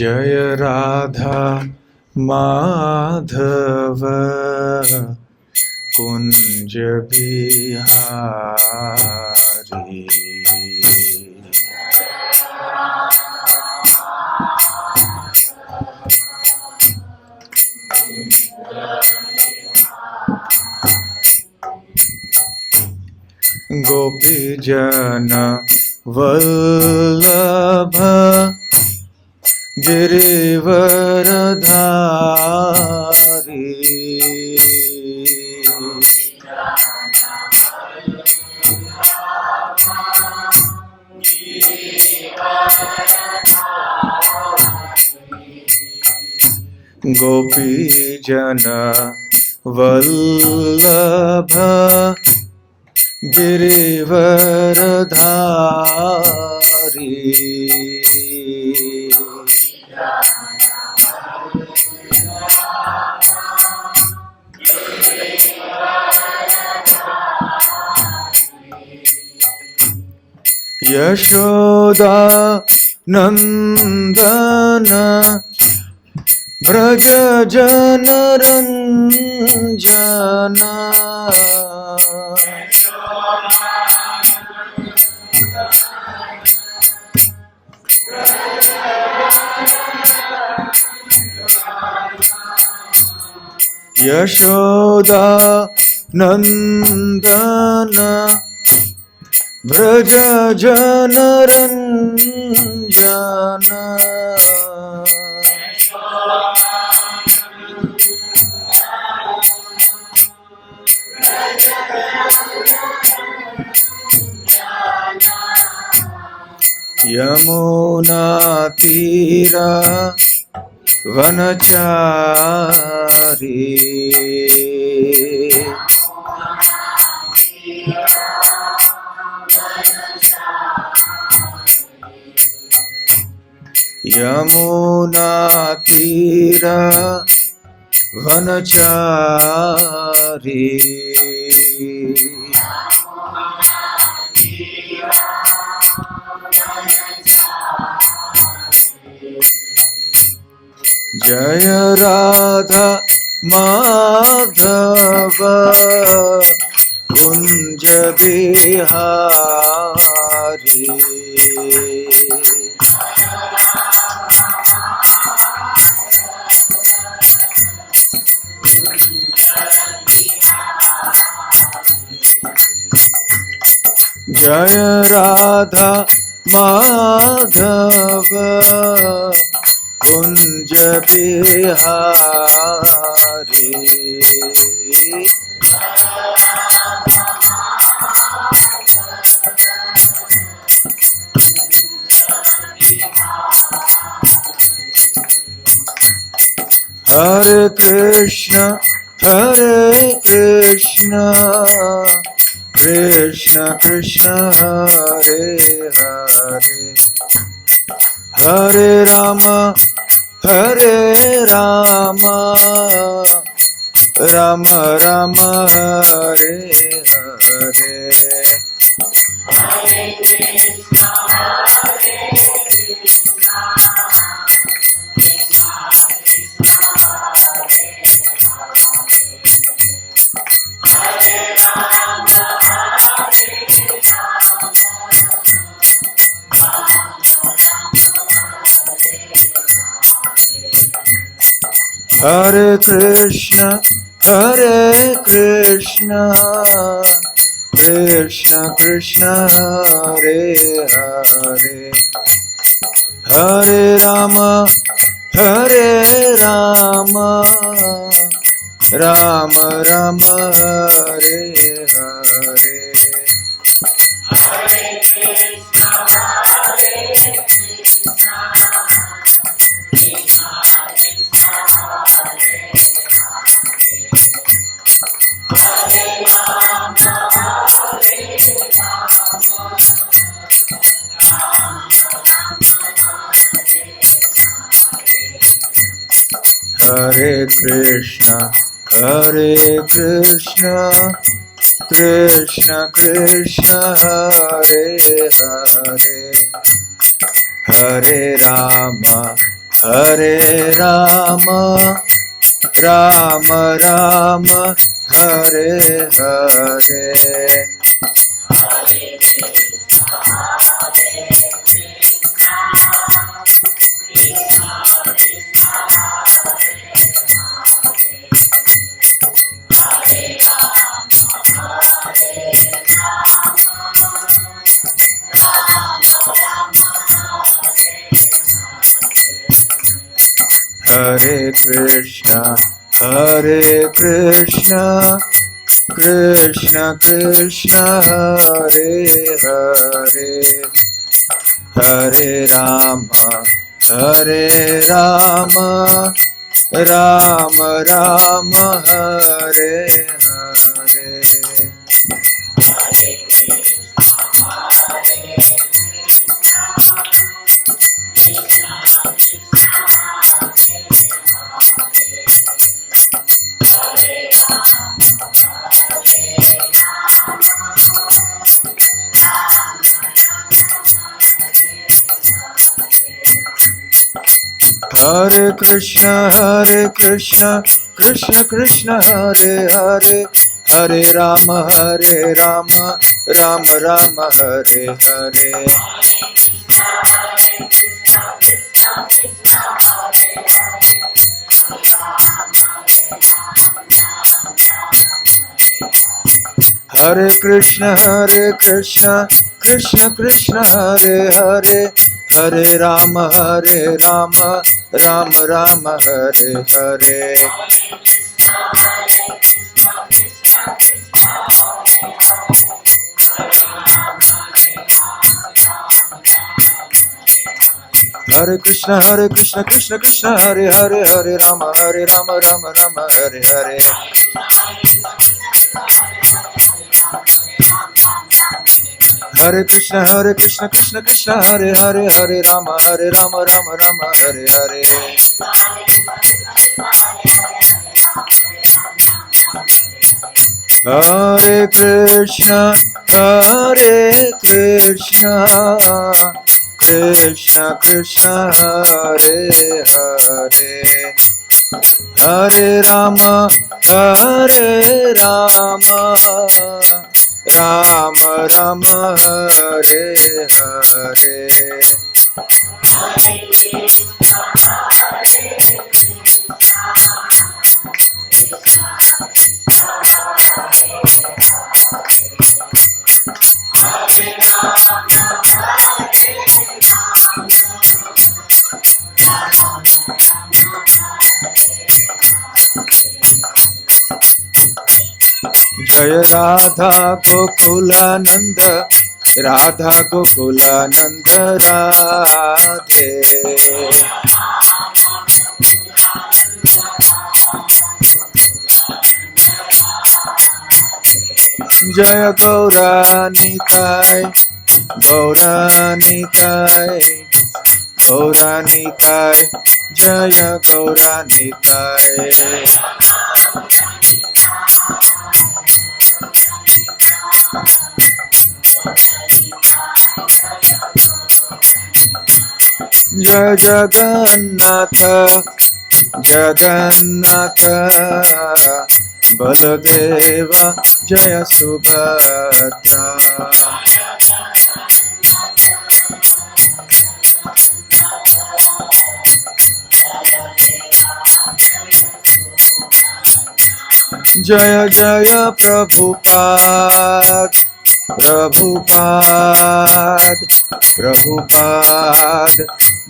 जय राधा माधव कुंज बिहारी। गोपी जन वल्लभ गिरिवरधारी। गोपी जन वल्लभ गिरिवरधारी। यशोदा नंदन ब्रज जनरंजन। यशोदा नंदन ब्रज जनरंजन। यमुना तीरा वनचारी। यमुना तीरा वनचारी। जय राधा माधव कुंज बिहारी। जय राधा माधव कुंज बिहारी। हरे कृष्ण कृष्ण कृष्ण हरे हरे, हरे राम राम राम हरे हरे। हरे कृष्ण कृष्ण कृष्ण हरे हरे, हरे राम राम राम हरे हरे। हरे कृष्ण कृष्ण कृष्ण हरे हरे, हरे Ram Hare Rama, Rama Rama, Hare Hare. Hare Krishna, Krishna Krishna, Hare Hare, Hare Rama, Rama Rama, Hare Hare. Hare Krishna, Krishna Krishna, Hare Hare, Hare Rama, Rama Rama, Hare Hare. Hare Krishna, Krishna Krishna, Hare Hare, Hare Rama, Rama Rama, Hare Hare. Hare Krishna, Krishna Krishna, Hare Hare, Hare Rama, Rama Rama, Hare Hare. Hare Krishna, Krishna Hare Hare, Hare Rama, Rama Rama, Hare Hare. Hare Krishna, Krishna Krishna, Hare Hare, Hare Rama, Rama Rama, Hare Hare. Jai Radha Gokulanand, Radha Gokulanand Radhe. Jaya Gauranitai, Gauranitai, Jaya Gauranitai. Jai Jagannatha, Baladeva, Jaya Subhadra. Jaya Jaya Prabhupada,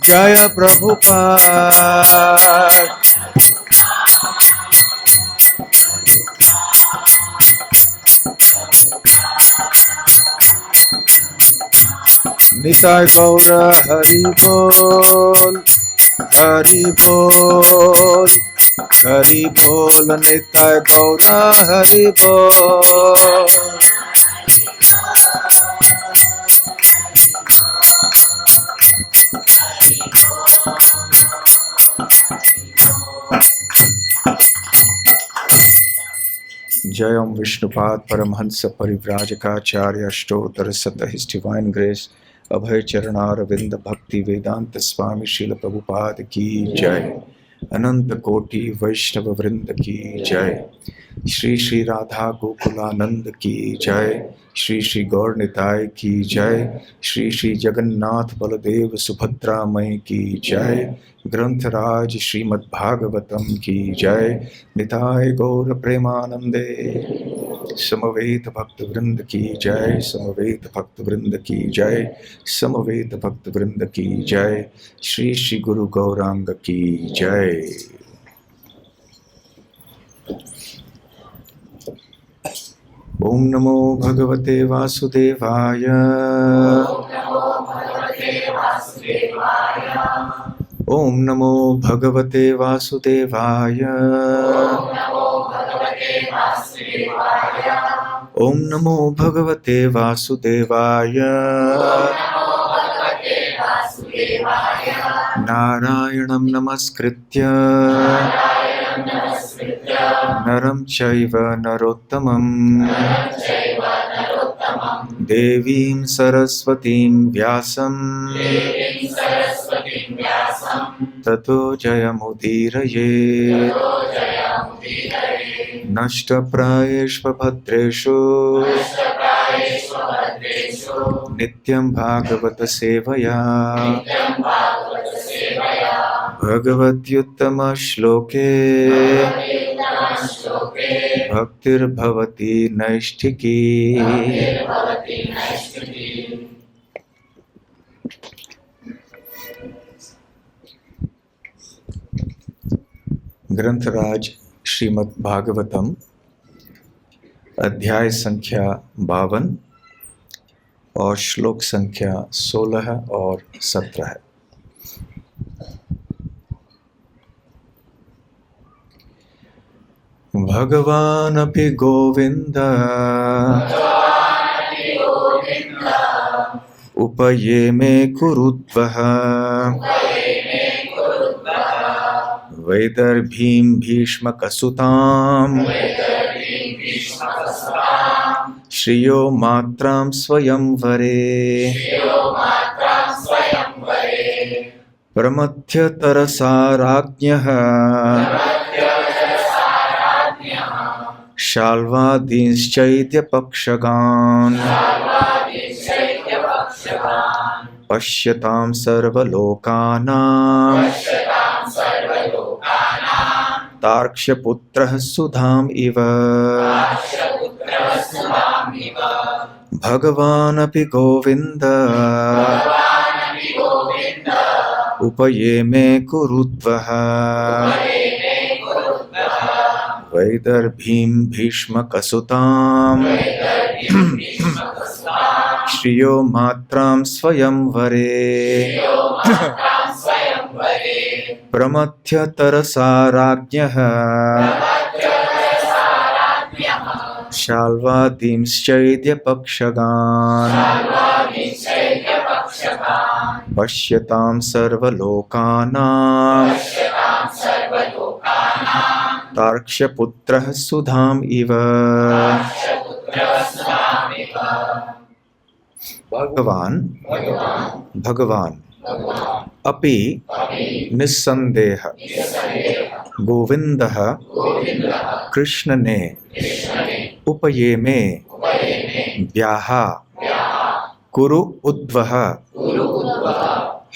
Jaya Prabhupada. Nitai Gaura Hari Bol, Hari Bol, Hari Bol, Nitai Gaura Hari Bol. Jai Om Vishnupad Paramhansa Parivrajakaacharya Ashtotara Sata, His Divine Grace अभय चरणारविंद भक्ति वेदांत स्वामी श्रील प्रभुपाद की जय। अनंत कोटि वैष्णव वृंद की जय। श्री श्री राधा गोकुलानंद की जय। श्री श्री गौर निताय की जय। श्री श्री जगन्नाथ बलदेव सुभद्रा मई की जय। ग्रंथराज श्रीमद् भागवतम की जय। निताय गौर प्रेमानंदे। समवेत भक्त वृंद की जय। समवेत भक्त वृंद की जय। समवेत भक्त वृंद की जय। श्री श्री गुरु गौरांग की जय। ओम नमो भगवते वासुदेवाय। ओम नमो भगवते वासुदेवाय। ओम नमो भगवते वासुदेवाय। नारायणं नमस्कृत्य नरं चैव नरोत्तमं देवीं सरस्वतीं व्यासं ततो जयमुदीरयेत्। नष्टप्रायेषु भद्रेषु नित्यं भागवत सेवया भगवत्युत्तम श्लोके भक्तिर्भवति नैष्ठिकी। ग्रंथराज श्रीमद् भागवतम अध्याय संख्या 52 और श्लोक संख्या 16 और 17 है। भगवान अपि गोविंद उपये मे कुरुद्वः वैदर्भीं भीष्मकसुताम् श्रियो मात्रां स्वयंवरे प्रमथ्यतरसा राज्ञः शाल्वादींश्चैद्यपक्षगान् पश्यतां सर्वलोकानां तार्क्ष्यपुत्रः सुधाम् इव। भगवानपि गोविन्द उपये मे कुरुद्वः वैदर्भीं भीष्मकसुताम् श्रियो मात्रां स्वयंवरे प्रमथ्यतरसा राज्ञः शाल्वादींश्चैद्यपक्षगान् पश्यतां सर्वलोकानां तार्क्ष्यपुत्रः सुधाम् इव। भगवान अपि निस्संदेह गोविंदः कृष्ण ने उपये में व्याह कुरु उद्वह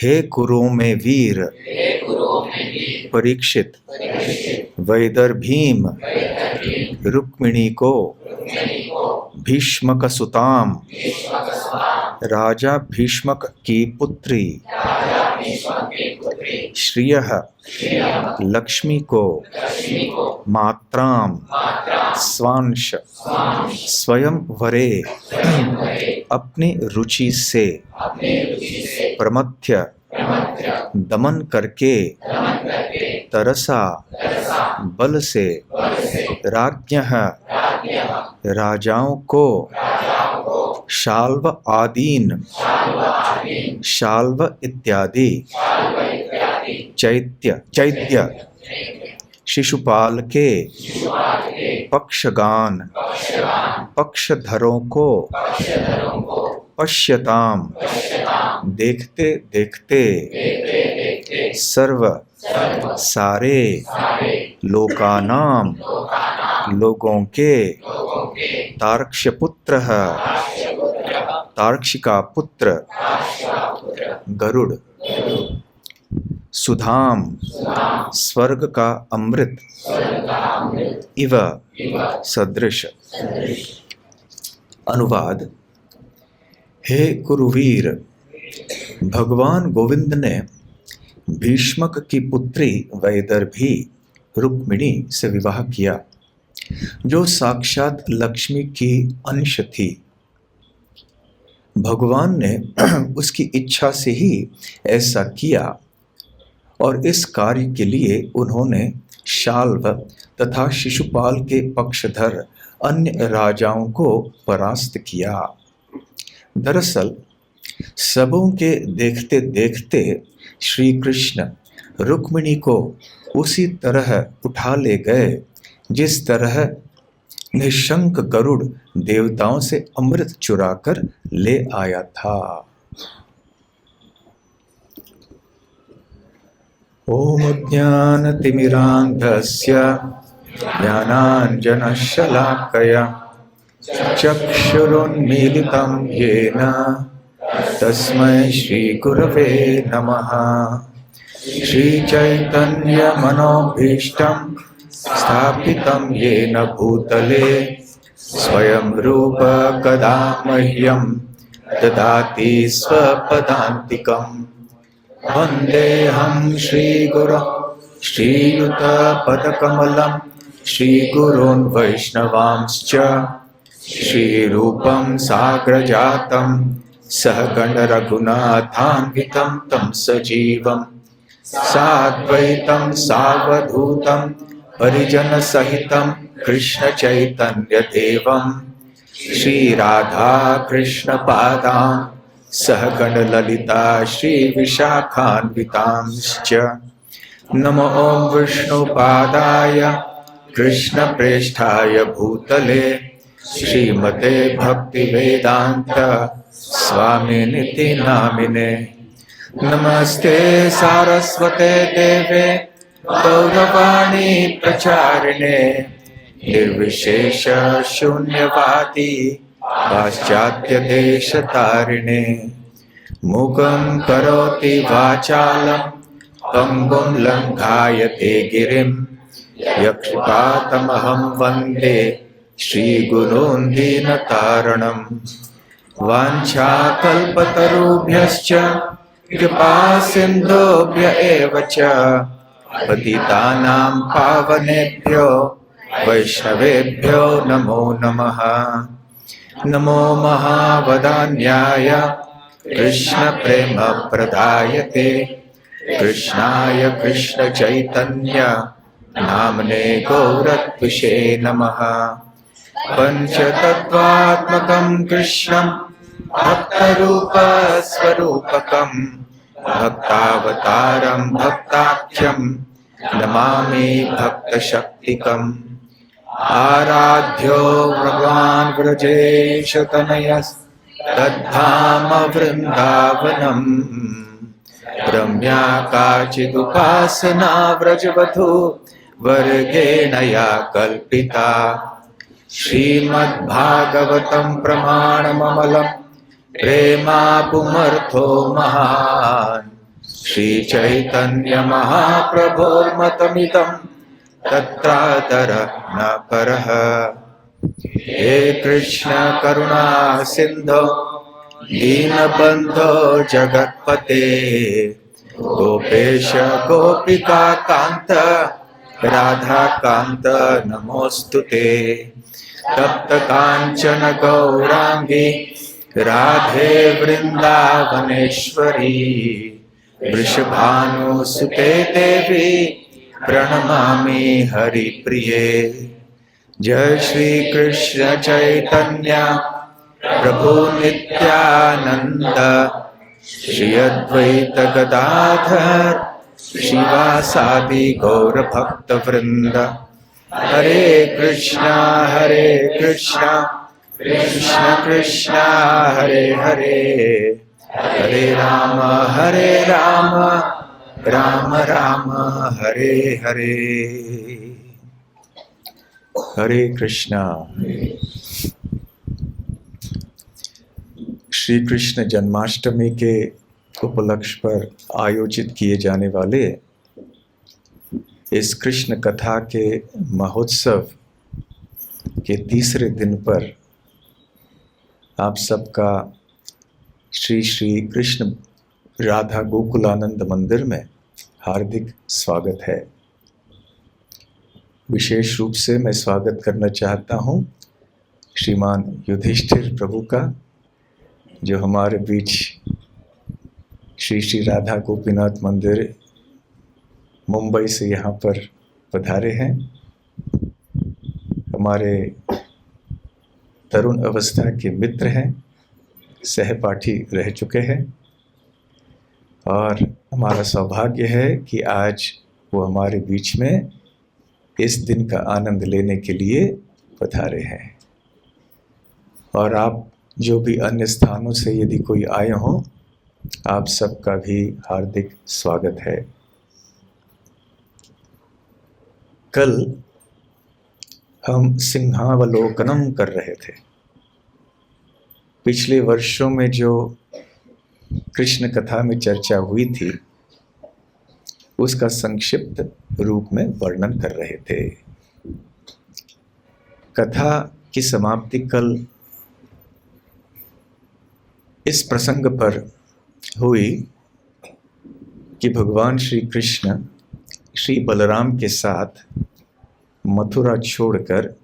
हे कुरु में वीर परीक्षित वैदर्भीम रुक्मिणी को भीष्मक सुताम राजा भीष्मक की पुत्री श्रियः लक्ष्मी को मात्राम स्वांश स्वयं वरे अपनी रुचि से प्रमथ्य दमन करके तरसा बल से राज्ञः राजाओं को शाल्व आदीन शाल्व इत्यादि चैत्य शिशुपाल के पक्षगान पक्षधरों को पश्यताम देखते देखते सर्व सारे लोकानाम लोगों के तार्क्ष्यपुत्र तार्क्षिका पुत्र गरुड़ सुधाम स्वर्ग का अमृत इव सदृश। अनुवाद। हे कुरुवीर, भगवान गोविंद ने भीष्मक की पुत्री वैदर्भी रुक्मिणी से विवाह किया, जो साक्षात लक्ष्मी की अंश थी। भगवान ने उसकी इच्छा से ही ऐसा किया और इस कार्य के लिए उन्होंने शाल्व तथा शिशुपाल के पक्षधर अन्य राजाओं को परास्त किया। दरअसल सबों के देखते देखते श्री कृष्ण रुक्मिणी को उसी तरह उठा ले गए जिस तरह निशंक गरुड़ देवताओं से अमृत चुराकर ले आया था। ओम ज्ञानतिमिरान्धस्य ज्ञानाञ्जनशलाकया चक्षुरुन्मीलितं येन तस्मै श्रीगुरवे नमः। श्रीचैतन्यमनोभीष्टं स्थापितं येन भूतले स्वयं रूप कदा मह्यं ददाति स्वपदान्तिकम्। वन्देऽहं श्रीगुरुं श्रीयुतपदकमलं श्रीगुरून् वैष्णवांश्च श्रीरूपं साग्रजातं सहगणरघुनाथान्वितं तं सजीवं साद्वैतं सावधूतं परिजनसहितं कृष्णचैतन्यदेवं श्रीराधा कृष्णपादान् सहगणललिता श्रीविशाखान्वितांश्च। नमो ॐ विष्णुपादाय कृष्णप्रेष्ठाय भूतले श्रीमते भक्तिवेदान्त स्वामिनिति नामिने। नमस्ते सारस्वते देवे गौरवाणी प्रचारिणे निर्विशेष शून्यवादी पाश्चात्य देशतारिणे। मूकं करोति वाचालं पंगुं लंघायते गिरिं यक्षपातमहं वन्दे श्रीगुरून् दीनतारणम्। वाञ्छाकल्पतरुभ्यश्च कृपा सिन्धुभ्य एव च पतितानां पावनेभ्यो वैष्णवेभ्यो नमो नमः। नमो महावदान्याय कृष्णप्रेमप्रदायते कृष्णाय कृष्णचैतन्य नाम्ने गौरत्विषे नमः। पञ्चतत्त्वात्मकं कृष्णं भक्तरूपस्वरूपकं भक्तावतारं भक्ताख्यं नमामि भक्तशक्तिकम्। आराध्यो भगवान् व्रजेशतनयस्तद्धाम वृन्दावनम्। रम्या काचिदुपासना व्रजवधू वर्गेण या कल्पिता। श्रीमद्भागवतं प्रमाणममलं प्रेमापुमर्थो महान्। श्रीचैतन्यमहाप्रभोर्मतमिदं तत्रातर न परः। हे कृष्ण करुणा सिन्धो दीनबन्धो जगत्पते गोपेश गोपिका कान्त राधा कान्त नमोऽस्तुते। तप्त काञ्चन गौरांगी राधे वृन्दावनेश्वरी वृषभानुसुते देवी प्रणमामि हरिप्रिये। जय श्री कृष्ण चैतन्य प्रभु नित्यानंद श्री अद्वैत गदाधर श्रीवासादि गौर भक्त वृंद। हरे कृष्णा कृष्ण कृष्ण हरे हरे, हरे राम राम राम हरे हरे। हरे कृष्णा। श्री कृष्ण जन्माष्टमी के उपलक्ष्य पर आयोजित किए जाने वाले इस कृष्ण कथा के महोत्सव के तीसरे दिन पर आप सबका श्री श्री कृष्ण राधा गोकुलानंद मंदिर में हार्दिक स्वागत है। विशेष रूप से मैं स्वागत करना चाहता हूँ श्रीमान युधिष्ठिर प्रभु का, जो हमारे बीच श्री श्री राधा गोपीनाथ मंदिर मुंबई से यहाँ पर पधारे हैं। हमारे तरुण अवस्था के मित्र हैं, सहपाठी रह चुके हैं और हमारा सौभाग्य है कि आज वो हमारे बीच में इस दिन का आनंद लेने के लिए पधारे हैं। और आप जो भी अन्य स्थानों से यदि कोई आए हों, आप सबका भी हार्दिक स्वागत है। कल हम सिंहावलोकनम कर रहे थे। पिछले वर्षों में जो कृष्ण कथा में चर्चा हुई थी उसका संक्षिप्त रूप में वर्णन कर रहे थे। कथा की समाप्ति कल इस प्रसंग पर हुई कि भगवान श्री कृष्ण श्री बलराम के साथ मथुरा छोड़कर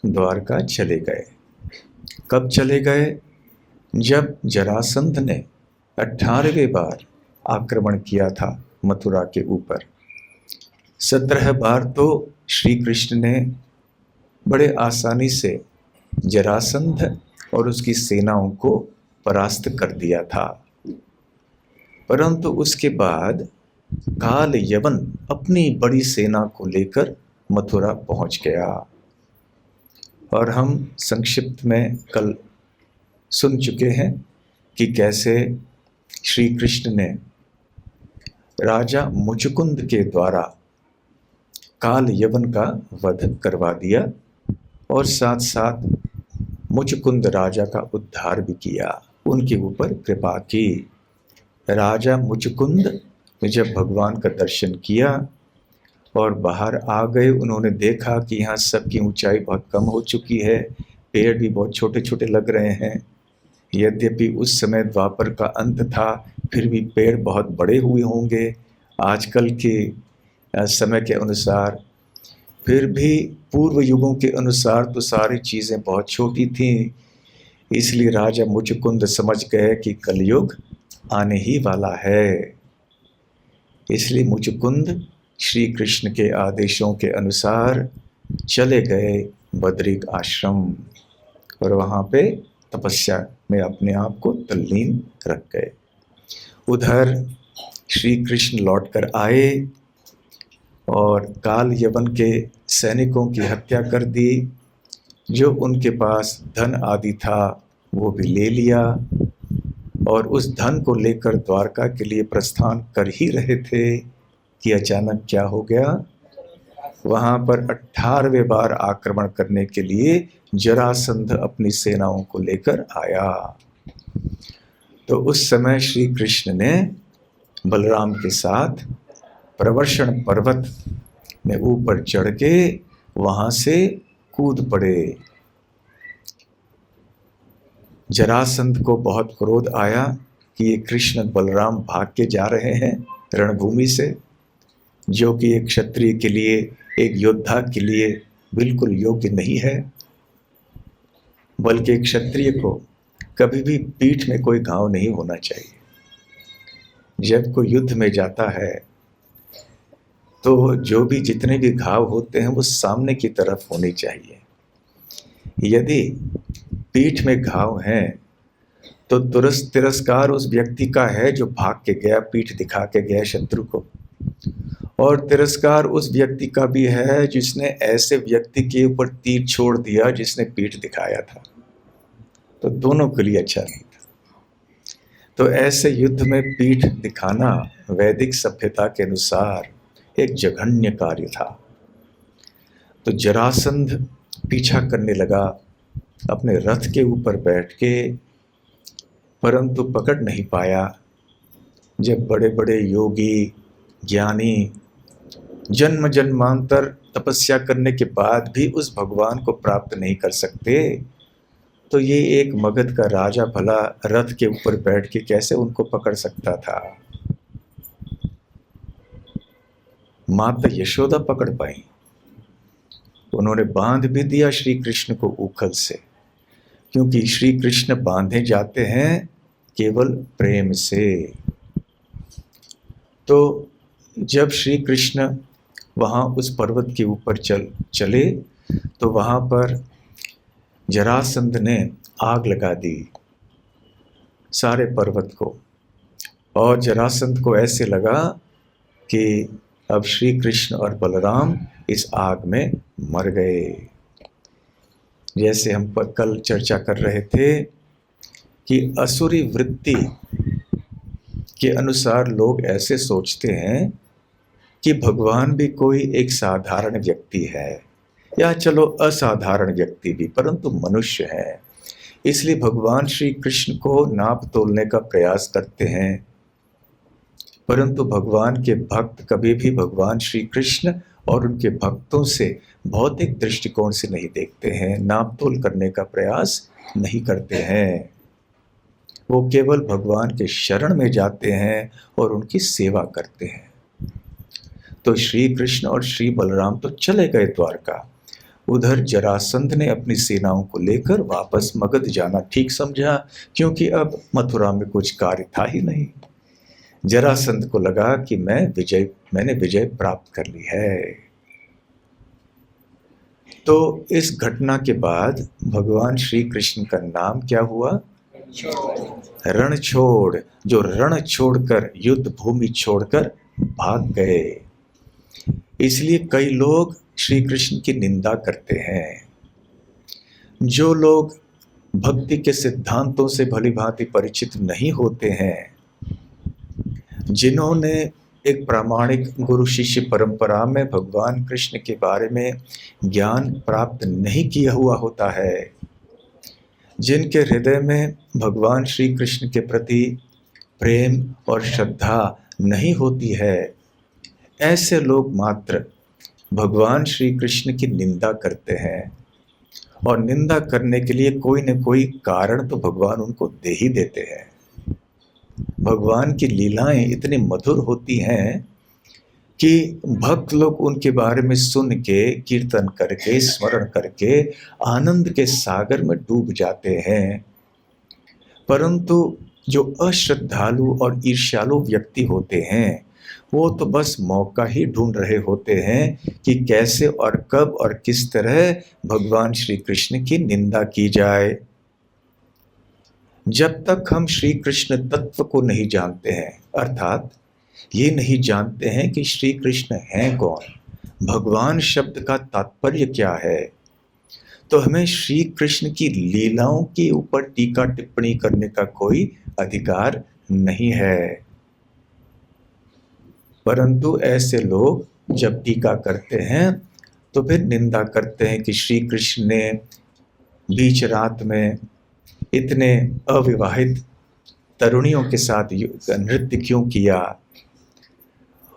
द्वारका चले गए। कब चले गए? जब जरासंध ने 18वें बार आक्रमण किया था मथुरा के ऊपर। 17 बार तो श्री कृष्ण ने बड़े आसानी से जरासंध और उसकी सेनाओं को परास्त कर दिया था, परंतु उसके बाद काल यवन अपनी बड़ी सेना को लेकर मथुरा पहुंच गया। और हम संक्षिप्त में कल सुन चुके हैं कि कैसे श्री कृष्ण ने राजा मुचुकुंद के द्वारा काल यवन का वध करवा दिया और साथ साथ मुचुकुंद राजा का उद्धार भी किया, उनके ऊपर कृपा की। राजा मुचुकुंद ने जब भगवान का दर्शन किया और बाहर आ गए, उन्होंने देखा कि यहाँ सबकी ऊंचाई बहुत कम हो चुकी है, पेड़ भी बहुत छोटे छोटे लग रहे हैं। यद्यपि उस समय द्वापर का अंत था, फिर भी पेड़ बहुत बड़े हुए होंगे आजकल के समय के अनुसार। फिर भी पूर्व युगों के अनुसार तो सारी चीज़ें बहुत छोटी थीं। इसलिए राजा मुचुकुंद समझ गए कि कलयुग आने ही वाला है। इसलिए मुचुकुंद श्री कृष्ण के आदेशों के अनुसार चले गए बद्रिक आश्रम और वहाँ पे तपस्या में अपने आप को तल्लीन रख गए। उधर श्री कृष्ण लौटकर आए और काल यवन के सैनिकों की हत्या कर दी। जो उनके पास धन आदि था वो भी ले लिया और उस धन को लेकर द्वारका के लिए प्रस्थान कर ही रहे थे कि अचानक क्या हो गया, वहाँ पर 18वें बार आक्रमण करने के लिए जरासंध अपनी सेनाओं को लेकर आया। तो उस समय श्री कृष्ण ने बलराम के साथ प्रवर्षण पर्वत में ऊपर चढ़ के वहाँ से कूद पड़े। जरासंध को बहुत क्रोध आया कि ये कृष्ण बलराम भाग के जा रहे हैं रणभूमि से, जो कि एक क्षत्रिय के लिए, एक योद्धा के लिए बिल्कुल योग्य नहीं है। बल्कि एक क्षत्रिय को कभी भी पीठ में कोई घाव नहीं होना चाहिए। जब कोई युद्ध में जाता है तो जो भी जितने भी घाव होते हैं वो सामने की तरफ होने चाहिए। यदि पीठ में घाव हैं तो तिरस्कार उस व्यक्ति का है जो भाग के गया, पीठ दिखा के गया शत्रु को, और तिरस्कार उस व्यक्ति का भी है जिसने ऐसे व्यक्ति के ऊपर तीर छोड़ दिया जिसने पीठ दिखाया था। तो दोनों के लिए अच्छा नहीं था। तो ऐसे युद्ध में पीठ दिखाना वैदिक सभ्यता के अनुसार एक जघन्य कार्य था। तो जरासंध पीछा करने लगा अपने रथ के ऊपर बैठ के, परंतु पकड़ नहीं पाया। जब बड़े बड़े योगी ज्ञानी जन्म जन्मांतर तपस्या करने के बाद भी उस भगवान को प्राप्त नहीं कर सकते, तो ये एक मगध का राजा भला रथ के ऊपर बैठ के कैसे उनको पकड़ सकता था। माता यशोदा पकड़ पाई, उन्होंने बांध भी दिया श्री कृष्ण को उखल से, क्योंकि श्री कृष्ण बांधे जाते हैं केवल प्रेम से। तो जब श्री कृष्ण वहाँ उस पर्वत के ऊपर चले तो वहाँ पर जरासंध ने आग लगा दी सारे पर्वत को, और जरासंध को ऐसे लगा कि अब श्री कृष्ण और बलराम इस आग में मर गए। जैसे हम कल चर्चा कर रहे थे कि असुरी वृत्ति के अनुसार लोग ऐसे सोचते हैं कि भगवान भी कोई एक साधारण व्यक्ति है, या चलो असाधारण व्यक्ति भी, परंतु मनुष्य है। इसलिए भगवान श्री कृष्ण को नाप तोलने का प्रयास करते हैं, परंतु भगवान के भक्त कभी भी भगवान श्री कृष्ण और उनके भक्तों से भौतिक दृष्टिकोण से नहीं देखते हैं, नाप तोल करने का प्रयास नहीं करते हैं। वो केवल भगवान के शरण में जाते हैं और उनकी सेवा करते हैं। तो श्री कृष्ण और श्री बलराम तो चले गए द्वारका, उधर जरासंध ने अपनी सेनाओं को लेकर वापस मगध जाना ठीक समझा, क्योंकि अब मथुरा में कुछ कार्य था ही नहीं। जरासंध को लगा कि मैंने विजय प्राप्त कर ली है। तो इस घटना के बाद भगवान श्री कृष्ण का नाम क्या हुआ? रणछोड़, जो रण छोड़कर, युद्ध भूमि छोड़कर भाग गए। इसलिए कई लोग श्री कृष्ण की निंदा करते हैं। जो लोग भक्ति के सिद्धांतों से भली भांति परिचित नहीं होते हैं, जिन्होंने एक प्रामाणिक गुरु शिष्य परंपरा में भगवान कृष्ण के बारे में ज्ञान प्राप्त नहीं किया हुआ होता है, जिनके हृदय में भगवान श्री कृष्ण के प्रति प्रेम और श्रद्धा नहीं होती है, ऐसे लोग मात्र भगवान श्री कृष्ण की निंदा करते हैं। और निंदा करने के लिए कोई न कोई कारण तो भगवान उनको दे ही देते हैं। भगवान की लीलाएं इतनी मधुर होती हैं कि भक्त लोग उनके बारे में सुन के, कीर्तन करके, स्मरण करके आनंद के सागर में डूब जाते हैं। परंतु जो अश्रद्धालु और ईर्ष्यालु व्यक्ति होते हैं, वो तो बस मौका ही ढूंढ रहे होते हैं कि कैसे और कब और किस तरह भगवान श्री कृष्ण की निंदा की जाए। जब तक हम श्री कृष्ण तत्व को नहीं जानते हैं, अर्थात ये नहीं जानते हैं कि श्री कृष्ण हैं कौन, भगवान शब्द का तात्पर्य क्या है, तो हमें श्री कृष्ण की लीलाओं के ऊपर टीका टिप्पणी करने का कोई अधिकार नहीं है। परंतु ऐसे लोग जब टीका करते हैं तो फिर निंदा करते हैं कि श्री कृष्ण ने बीच रात में इतने अविवाहित तरुणियों के साथ नृत्य क्यों किया,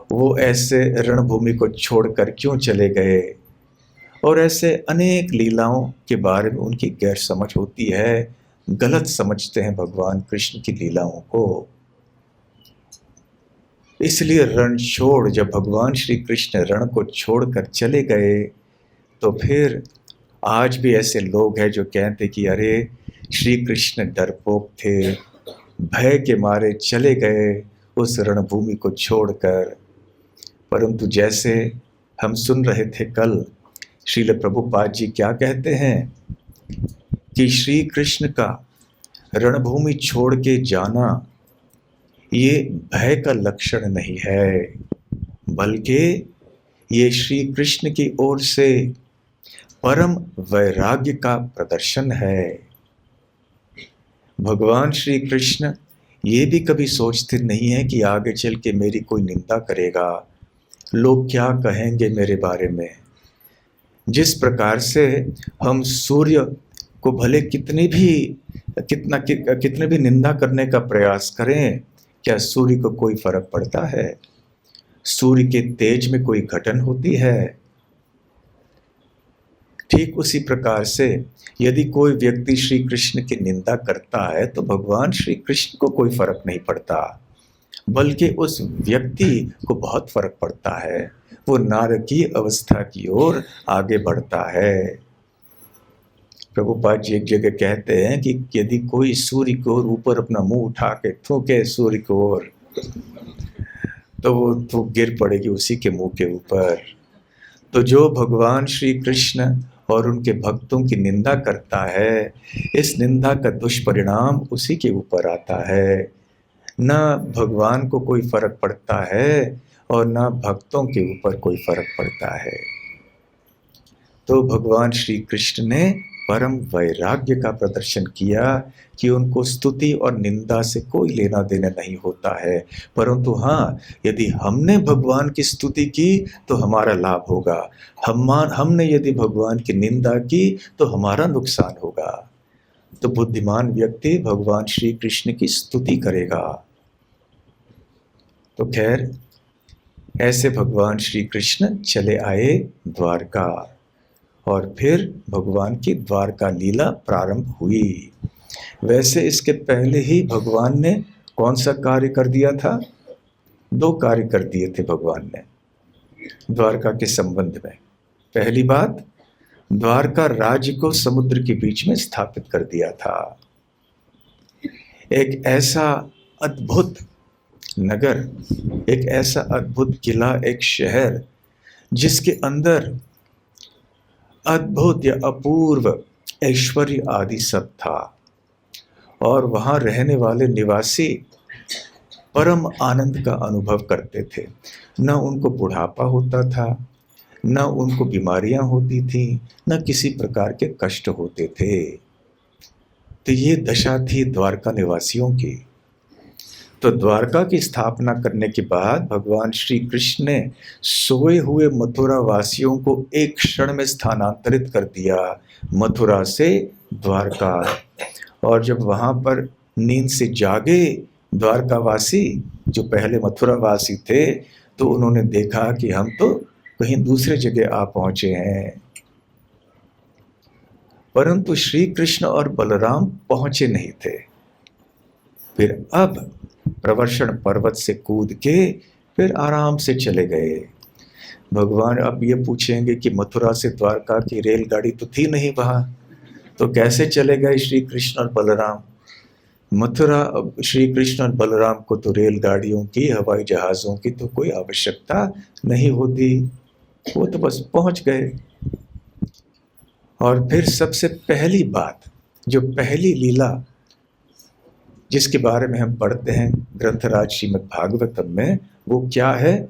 वो ऐसे रणभूमि को छोड़कर क्यों चले गए, और ऐसे अनेक लीलाओं के बारे में उनकी गैर समझ होती है, गलत समझते हैं भगवान कृष्ण की लीलाओं को। इसलिए रण छोड़, जब भगवान श्री कृष्ण रण को छोड़कर चले गए, तो फिर आज भी ऐसे लोग हैं जो कहते कि अरे श्री कृष्ण डरपोक थे, भय के मारे चले गए उस रणभूमि को छोड़कर। परंतु जैसे हम सुन रहे थे कल, श्रील प्रभुपाद जी क्या कहते हैं कि श्री कृष्ण का रणभूमि छोड़ के जाना ये भय का लक्षण नहीं है, बल्कि ये श्री कृष्ण की ओर से परम वैराग्य का प्रदर्शन है। भगवान श्री कृष्ण ये भी कभी सोचते नहीं हैं कि आगे चल के मेरी कोई निंदा करेगा, लोग क्या कहेंगे मेरे बारे में। जिस प्रकार से हम सूर्य को भले कितनी भी निंदा करने का प्रयास करें, क्या सूर्य को कोई फर्क पड़ता है? सूर्य के तेज में कोई घटन होती है? ठीक उसी प्रकार से यदि कोई व्यक्ति श्री कृष्ण की निंदा करता है तो भगवान श्री कृष्ण को कोई फर्क नहीं पड़ता, बल्कि उस व्यक्ति को बहुत फर्क पड़ता है। वो नारकीय अवस्था की ओर आगे बढ़ता है। प्रभुपाद जी एक जगह कहते हैं कि यदि कोई सूर्य की ओर ऊपर अपना मुंह उठा के थूके सूर्य की ओर, तो वो थूक गिर पड़ेगी उसी के मुंह के ऊपर। तो जो भगवान श्री कृष्ण और उनके भक्तों की निंदा करता है, इस निंदा का दुष्परिणाम उसी के ऊपर आता है। न भगवान को कोई फर्क पड़ता है और न भक्तों के ऊपर कोई फर्क पड़ता है। तो भगवान श्री कृष्ण ने परम वैराग्य का प्रदर्शन किया कि उनको स्तुति और निंदा से कोई लेना देना नहीं होता है, परंतु हाँ, यदि हमने भगवान की स्तुति की तो हमारा लाभ होगा, हमने यदि भगवान की निंदा की तो हमारा नुकसान होगा। तो बुद्धिमान व्यक्ति भगवान श्री कृष्ण की स्तुति करेगा। तो खैर, ऐसे भगवान श्री कृष्ण चले आए द्वारका और फिर भगवान की द्वारका लीला प्रारंभ हुई। वैसे इसके पहले ही भगवान ने कौन सा कार्य कर दिया था? 2 कार्य कर दिए थे भगवान ने द्वारका के संबंध में। पहली बात, द्वारका राज्य को समुद्र के बीच में स्थापित कर दिया था। एक ऐसा अद्भुत नगर, एक ऐसा अद्भुत किला, एक शहर जिसके अंदर अद्भुत या अपूर्व ऐश्वर्य आदि सब था, और वहाँ रहने वाले निवासी परम आनंद का अनुभव करते थे। न उनको बुढ़ापा होता था, न उनको बीमारियां होती थी, न किसी प्रकार के कष्ट होते थे। तो ये दशा थी द्वारका निवासियों की। तो द्वारका की स्थापना करने के बाद भगवान श्री कृष्ण ने सोए हुए मथुरा वासियों को एक क्षण में स्थानांतरित कर दिया मथुरा से द्वारका। और जब वहाँ पर नींद से जागे द्वारकावासी, जो पहले मथुरा वासी थे, तो उन्होंने देखा कि हम तो कहीं दूसरे जगह आ पहुँचे हैं। परंतु श्री कृष्ण और बलराम पहुँचे नहीं थे। फिर अब प्रवर्षण पर्वत से कूद के फिर आराम से चले गए। भगवान अब ये पूछेंगे कि मथुरा से द्वारका की रेलगाड़ी तो थी नहीं वहाँ, तो कैसे चले गए श्री कृष्ण और बलराम? मथुरा श्री कृष्ण और बलराम को तो रेलगाड़ियों की, हवाई जहाज़ों की तो कोई आवश्यकता नहीं होती, वो तो बस पहुँच गए। और फिर सबसे पहली बात, जो पहली लीला जिसके बारे में हम पढ़ते हैं ग्रंथराज श्रीमद् भागवतम में, वो क्या है?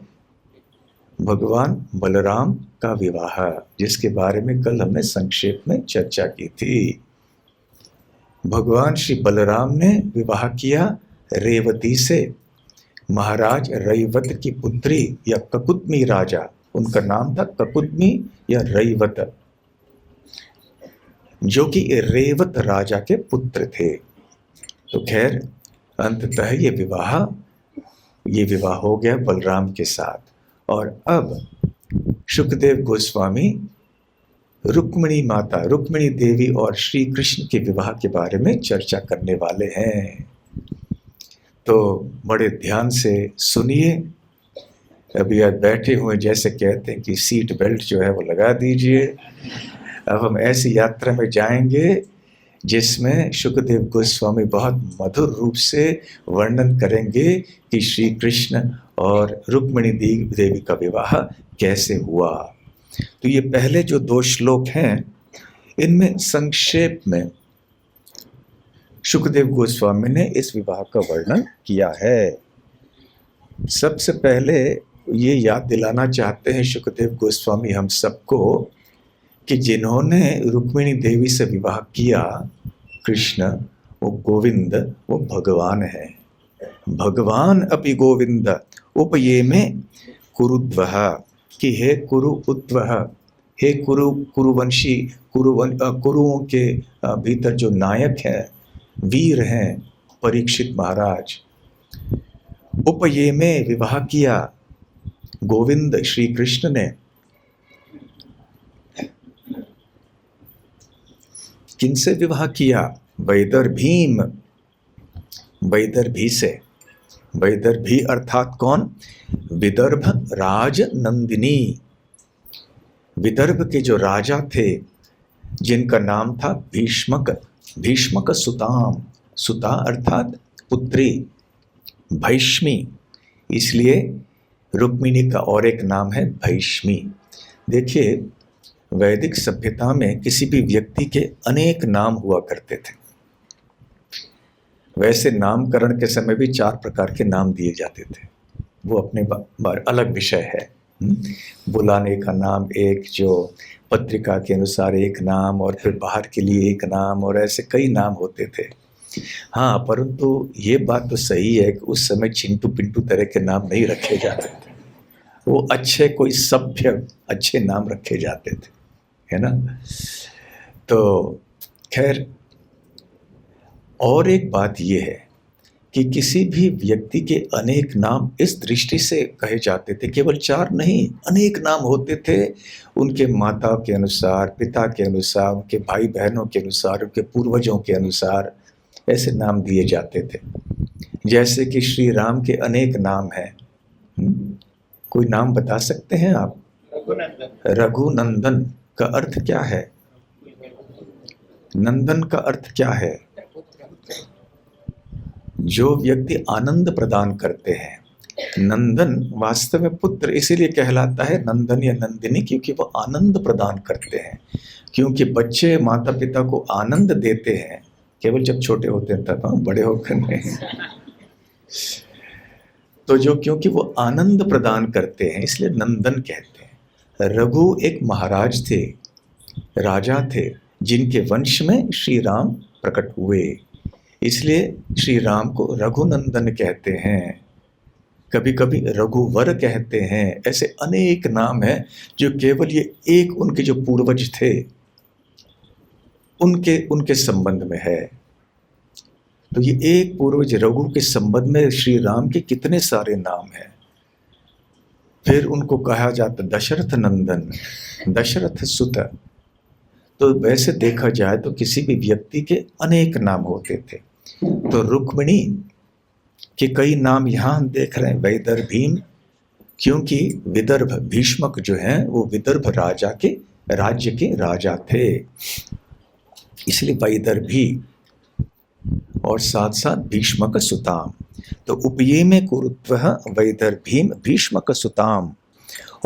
भगवान बलराम का विवाह, जिसके बारे में कल हमने संक्षेप में चर्चा की थी। भगवान श्री बलराम ने विवाह किया रेवती से, महाराज रैवत की पुत्री या ककुदमी राजा, उनका नाम था ककुदमी या रैवत, जो कि रेवत राजा के पुत्र थे। तो खैर, अंततः ये विवाह हो गया बलराम के साथ। और अब शुकदेव गोस्वामी रुक्मिणी देवी और श्री कृष्ण के विवाह के बारे में चर्चा करने वाले हैं। तो बड़े ध्यान से सुनिए। अभी आज बैठे हुए, जैसे कहते हैं कि सीट बेल्ट जो है वो लगा दीजिए। अब हम ऐसी यात्रा में जाएंगे जिसमें शुकदेव गोस्वामी बहुत मधुर रूप से वर्णन करेंगे कि श्री कृष्ण और रुक्मिणी देवी का विवाह कैसे हुआ। तो ये पहले जो 2 श्लोक हैं, इनमें संक्षेप में शुकदेव गोस्वामी ने इस विवाह का वर्णन किया है। सबसे पहले ये याद दिलाना चाहते हैं शुकदेव गोस्वामी हम सबको कि जिन्होंने रुक्मिणी देवी से विवाह किया कृष्ण, वो गोविंद वो भगवान है। भगवान अपि गोविंद उपये में कुरुद्वह, कि हे कुरु उद्वह, हे कुरुवंशी, कुरुओं के भीतर जो नायक है, वीर हैं परीक्षित महाराज। उपये में विवाह किया गोविंद श्री कृष्ण ने। किनसे विवाह किया? वैदर्भीम, वैदर्भी से। वैदर्भी अर्थात कौन? विदर्भ राज नंदिनी। विदर्भ के जो राजा थे जिनका नाम था भीष्मक, भीष्मक सुताम, सुता अर्थात पुत्री, भैष्मी, इसलिए रुक्मिणी का और एक नाम है भैष्मी। देखिए वैदिक सभ्यता में किसी भी व्यक्ति के अनेक नाम हुआ करते थे। वैसे नामकरण के समय भी 4 प्रकार के नाम दिए जाते थे, वो अपने बार अलग विषय है। बुलाने का नाम एक, जो पत्रिका के अनुसार एक नाम, और फिर बाहर के लिए एक नाम, और ऐसे कई नाम होते थे। हाँ, परंतु ये बात तो सही है कि उस समय चिंटू पिंटू तरह के नाम नहीं रखे जाते थे। वो अच्छे, कोई सभ्य अच्छे नाम रखे जाते थे, है ना। तो खैर, और एक बात ये है कि किसी भी व्यक्ति के अनेक नाम इस दृष्टि से कहे जाते थे, केवल 4 नहीं, अनेक नाम होते थे। उनके माता के अनुसार, पिता के अनुसार, उनके भाई बहनों के अनुसार, उनके पूर्वजों के अनुसार ऐसे नाम दिए जाते थे। जैसे कि श्री राम के अनेक नाम हैं। कोई नाम बता सकते हैं आप? रघुनंदन का अर्थ क्या है? नंदन का अर्थ क्या है? जो व्यक्ति आनंद प्रदान करते हैं। नंदन वास्तव में पुत्र इसीलिए कहलाता है नंदन या नंदिनी, क्योंकि वो आनंद प्रदान करते हैं। क्योंकि बच्चे माता पिता को आनंद देते हैं केवल जब छोटे होते हैं, तब बड़े होकर नहीं। तो जो, क्योंकि वो आनंद प्रदान करते हैं इसलिए नंदन कहते हैं। रघु एक महाराज थे, राजा थे, जिनके वंश में श्री राम प्रकट हुए, इसलिए श्री राम को रघुनंदन कहते हैं। कभी कभी रघुवर कहते हैं। ऐसे अनेक नाम हैं जो केवल ये एक उनके जो पूर्वज थे उनके संबंध में है। तो ये एक पूर्वज रघु के संबंध में श्री राम के कितने सारे नाम हैं। फिर उनको कहा जाता दशरथ नंदन, दशरथ सुत। तो वैसे देखा जाए तो किसी भी व्यक्ति के अनेक नाम होते थे। तो रुक्मिणी के कई नाम यहाँ हम देख रहे हैं, वैदर्भीम, क्योंकि विदर्भ, भीष्मक जो हैं वो विदर्भ राज्य के राजा थे, इसलिए वैदर्भी, और साथ साथ भीष्मक सुताम। तो उपये में कुरुत्वः वैदर्भीम भीष्मक सुताम।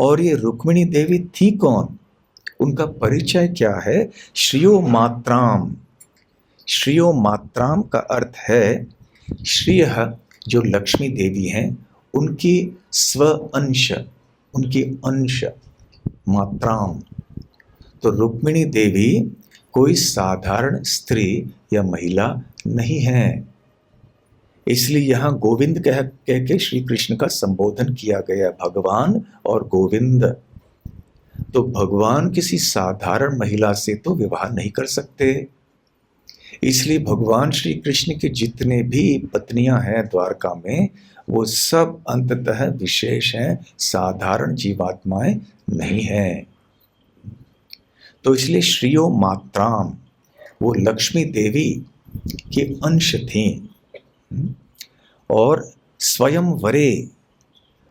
और ये रुक्मिणी देवी थी कौन? उनका परिचय क्या है? श्रियो मात्राम। श्रियो मात्राम का अर्थ है, श्रिय जो लक्ष्मी देवी हैं उनकी स्व अंश, उनकी अंश मात्राम। तो रुक्मिणी देवी कोई साधारण स्त्री या महिला नहीं है, इसलिए यहाँ गोविंद कह के श्री कृष्ण का संबोधन किया गया, भगवान और गोविंद। तो भगवान किसी साधारण महिला से तो विवाह नहीं कर सकते, इसलिए भगवान श्री कृष्ण के जितने भी पत्नियां हैं द्वारका में, वो सब अंततः विशेष हैं, साधारण जीवात्माएं नहीं हैं। तो इसलिए श्रियो मात्राम, वो लक्ष्मी देवी के अंश थीं। और स्वयंवरे,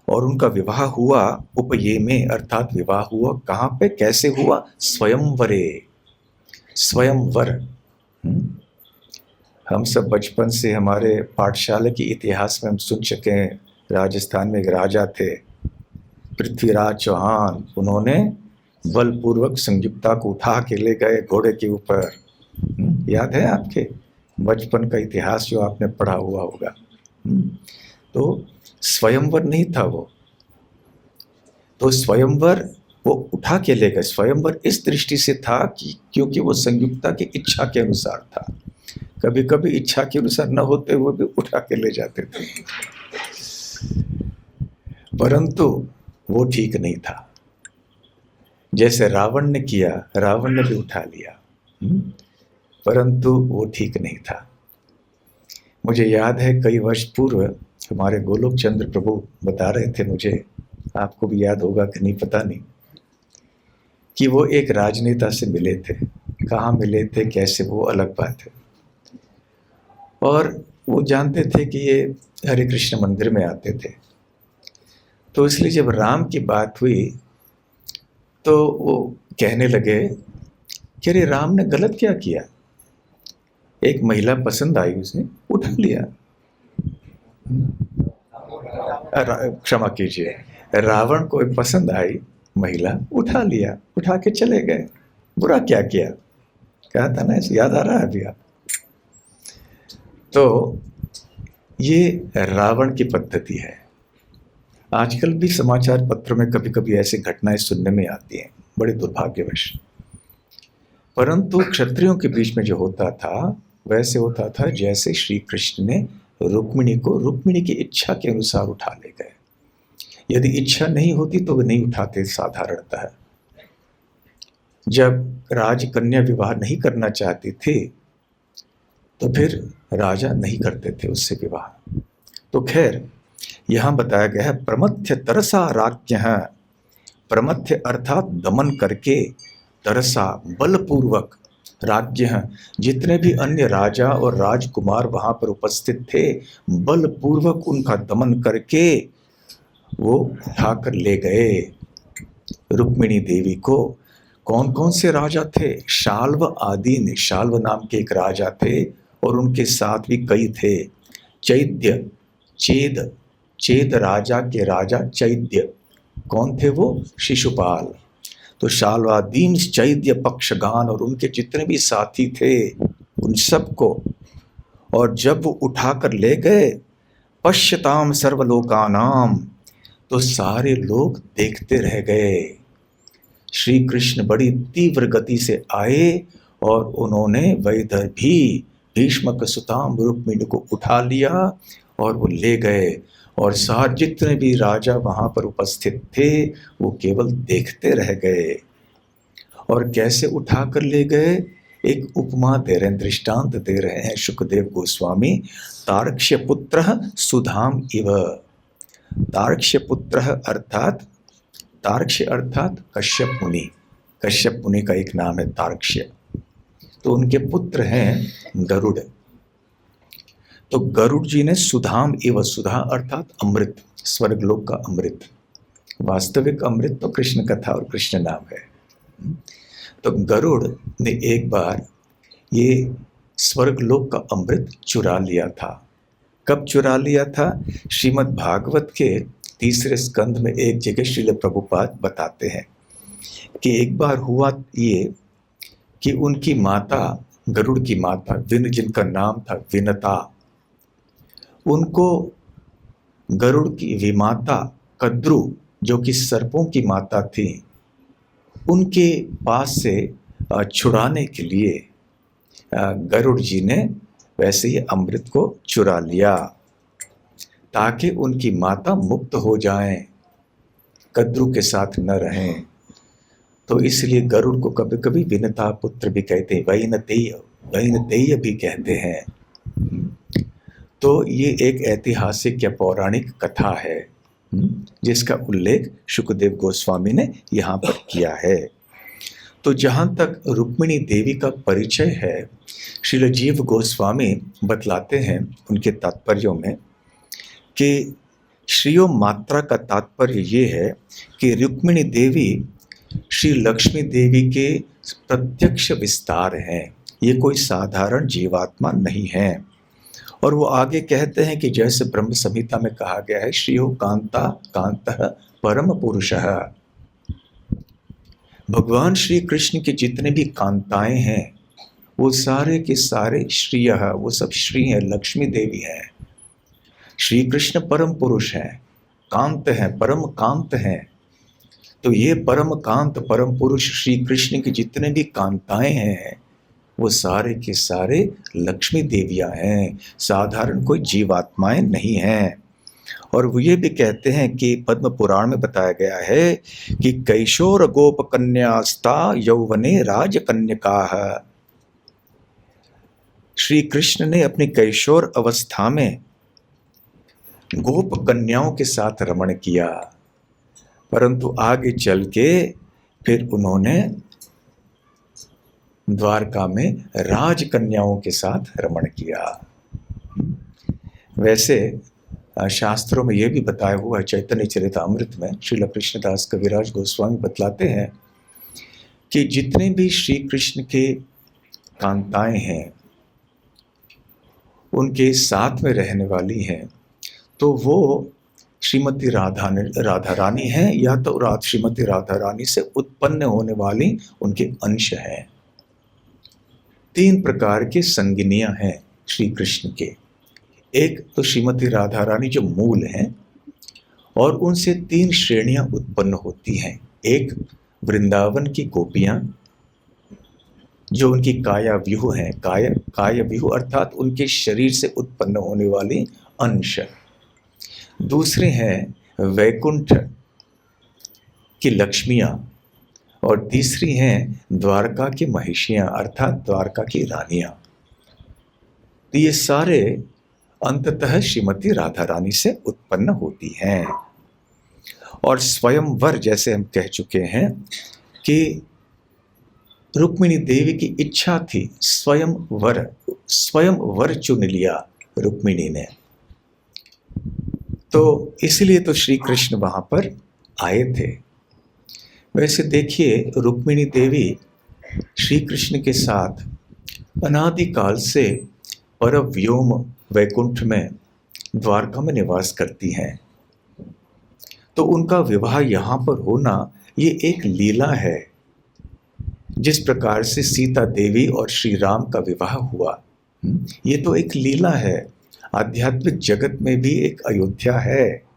और उनका विवाह हुआ उपये में, अर्थात विवाह हुआ कहाँ पे, कैसे हुआ? स्वयंवरे, स्वयंवर। हम सब बचपन से हमारे पाठशाला के इतिहास में हम सुन चुके हैं, राजस्थान में एक राजा थे पृथ्वीराज चौहान, उन्होंने बलपूर्वक संयुक्ता को उठा के ले गए घोड़े के ऊपर। याद है आपके बचपन का इतिहास जो आपने पढ़ा हुआ होगा। तो स्वयंवर नहीं था वो, तो स्वयंवर वो उठा के ले गए। स्वयंवर इस दृष्टि से था कि क्योंकि वो संयुक्ता की इच्छा के अनुसार था, कभी कभी इच्छा के अनुसार न होते हुए भी उठा के ले जाते थे, परंतु वो ठीक नहीं था। जैसे रावण ने किया, रावण ने भी उठा लिया, परंतु वो ठीक नहीं था। मुझे याद है कई वर्ष पूर्व हमारे गोलोक चंद्र प्रभु बता रहे थे मुझे, आपको भी याद होगा कि नहीं पता नहीं, कि वो एक राजनेता से मिले थे। कहाँ मिले थे, कैसे, वो अलग बात है। और वो जानते थे कि ये हरे कृष्ण मंदिर में आते थे, तो इसलिए जब राम की बात हुई तो वो कहने लगे कि अरे राम ने गलत क्या किया, एक महिला पसंद आई, उसने उठा लिया। क्षमा कीजिए, रावण को पसंद आई महिला, उठा लिया, उठा के चले गए। बुरा क्या किया, कहा था ना, याद आ रहा है अभी आप। तो ये रावण की पद्धति है। आजकल भी समाचार पत्रों में कभी कभी ऐसी घटनाएं सुनने में आती हैं, बड़े दुर्भाग्यवश। परंतु क्षत्रियों के बीच में जो होता था वैसे होता था जैसे श्री कृष्ण ने रुक्मिणी को रुक्मिणी की इच्छा के अनुसार उठा ले गए। यदि इच्छा नहीं होती तो वे नहीं उठाते साधारणतः। जब राजकन्या विवाह नहीं करना चाहती थी तो फिर राजा नहीं करते थे उससे विवाह। तो खैर यहां बताया गया है प्रमथ्य तरसा राज्ञः, प्रमथ्य अर्थात दमन करके, तरसा बलपूर्वक, राज्ञः जितने भी अन्य राजा और राजकुमार वहां पर उपस्थित थे, बलपूर्वक उनका दमन करके वो उठाकर ले गए रुक्मिणी देवी को। कौन कौन से राजा थे, शाल्व आदि ने, शाल्व नाम के एक राजा थे और उनके साथ भी कई थे। चैद्य, चेद, चेद राजा के राजा चैद्य, कौन थे वो, शिशुपाल। तो शाल्वादीन, चैद्य, पक्षगान और उनके जितने भी साथी थे उन सबको, और जब वो उठाकर ले गए, पश्यताम सर्वलोकानाम, तो सारे लोग देखते रह गए। श्री कृष्ण बड़ी तीव्र गति से आए और उन्होंने वैधर भी भीष्मक सुताम रुक्मिणी को उठा लिया और वो ले गए। और साथ जितने भी राजा वहां पर उपस्थित थे वो केवल देखते रह गए। और कैसे उठाकर ले गए, एक उपमा दे रहे हैं, दृष्टांत दे रहे हैं शुकदेव गोस्वामी। तार्क्ष्य पुत्र सुधाम इव, तार्क्ष्य पुत्र अर्थात, तार्क्ष्य अर्थात कश्यप मुनि, कश्यप मुनि का एक नाम है तार्क्ष्य। तो उनके पुत्र हैं गरुड़। तो गरुड़ जी ने सुधाम एवं, सुधा अर्थात अमृत, स्वर्गलोक का अमृत, वास्तविक अमृत तो कृष्ण कथा और कृष्ण नाम है। तो गरुड़ ने एक बार ये स्वर्गलोक का अमृत चुरा लिया था। कब चुरा लिया था, श्रीमद् भागवत के 3 स्कंद में एक जगह श्रील प्रभुपाद बताते हैं कि एक बार हुआ ये कि उनकी माता, गरुड़ की माता विन, जिनका नाम था विनता, उनको गरुड़ की विमाता कद्रु, जो कि सर्पों की माता थी, उनके पास से छुड़ाने के लिए गरुड़ जी ने वैसे ही अमृत को चुरा लिया ताकि उनकी माता मुक्त हो जाएं, कद्रु के साथ न रहें। तो इसलिए गरुड़ को कभी कभी विनता पुत्र भी कहते हैं, वैनतेय, वैनतेय भी कहते हैं। तो ये एक ऐतिहासिक या पौराणिक कथा है जिसका उल्लेख शुकदेव गोस्वामी ने यहाँ पर किया है। तो जहाँ तक रुक्मिणी देवी का परिचय है, श्रील जीव गोस्वामी बतलाते हैं उनके तात्पर्यों में कि श्रीयो मात्रा का तात्पर्य ये है कि रुक्मिणी देवी श्री लक्ष्मी देवी के प्रत्यक्ष विस्तार हैं, ये कोई साधारण जीवात्मा नहीं है। और वो आगे कहते हैं कि जैसे ब्रह्म संहिता में कहा गया है, श्रीयो कांता कांतः परम पुरुषः, भगवान श्री कृष्ण के जितने भी कांताएं हैं वो सारे के सारे श्रीय, वो सब श्री हैं, लक्ष्मी देवी हैं। श्री कृष्ण परम पुरुष हैं, कांत हैं, परम कांत हैं। तो ये परम कांत परम पुरुष श्री कृष्ण की जितने भी कांताएं हैं वो सारे के सारे लक्ष्मी देवियां हैं, साधारण कोई जीवात्माएं नहीं हैं। और वो ये भी कहते हैं कि पद्म पुराण में बताया गया है कि कैशोर गोप कन्यास्ता यौवने राजकन्यकाः। श्री कृष्ण ने अपनी कैशोर अवस्था में गोप कन्याओं के साथ रमण किया, परंतु आगे चल के फिर उन्होंने द्वारका में राजकन्याओं के साथ रमण किया। वैसे शास्त्रों में यह भी बताया हुआ है, चैतन्य चरितामृत में श्रील कृष्णदास कविराज गोस्वामी बतलाते हैं कि जितने भी श्री कृष्ण के कांताएं हैं उनके साथ में रहने वाली हैं, तो वो श्रीमती राधा रानी है या तो श्रीमती राधा रानी से उत्पन्न होने वाली उनके अंश हैं। 3 प्रकार के संगिनियां हैं श्री कृष्ण के। एक तो श्रीमती राधा रानी जो मूल हैं, और उनसे 3 श्रेणियां उत्पन्न होती हैं। एक वृंदावन की गोपियां जो उनकी काया व्यूह हैं, काया व्यूह अर्थात उनके शरीर से उत्पन्न होने वाली अंश। दूसरे हैं वैकुंठ की लक्ष्मियां, और तीसरी हैं द्वारका की महिषियां अर्थात द्वारका की रानियां। तो ये सारे अंततः श्रीमती राधा रानी से उत्पन्न होती हैं। और स्वयंवर, जैसे हम कह चुके हैं कि रुक्मिणी देवी की इच्छा थी, स्वयंवर चुन लिया रुक्मिणी ने, तो इसलिए तो श्री कृष्ण वहां पर आए थे। वैसे देखिए, रुक्मिणी देवी श्री कृष्ण के साथ अनादिकाल से परव्योम वैकुंठ में द्वारका में निवास करती हैं, तो उनका विवाह यहाँ पर होना ये एक लीला है। जिस प्रकार से सीता देवी और श्री राम का विवाह हुआ, ये तो एक लीला है। आध्यात्मिक जगत में भी एक अयोध्या है,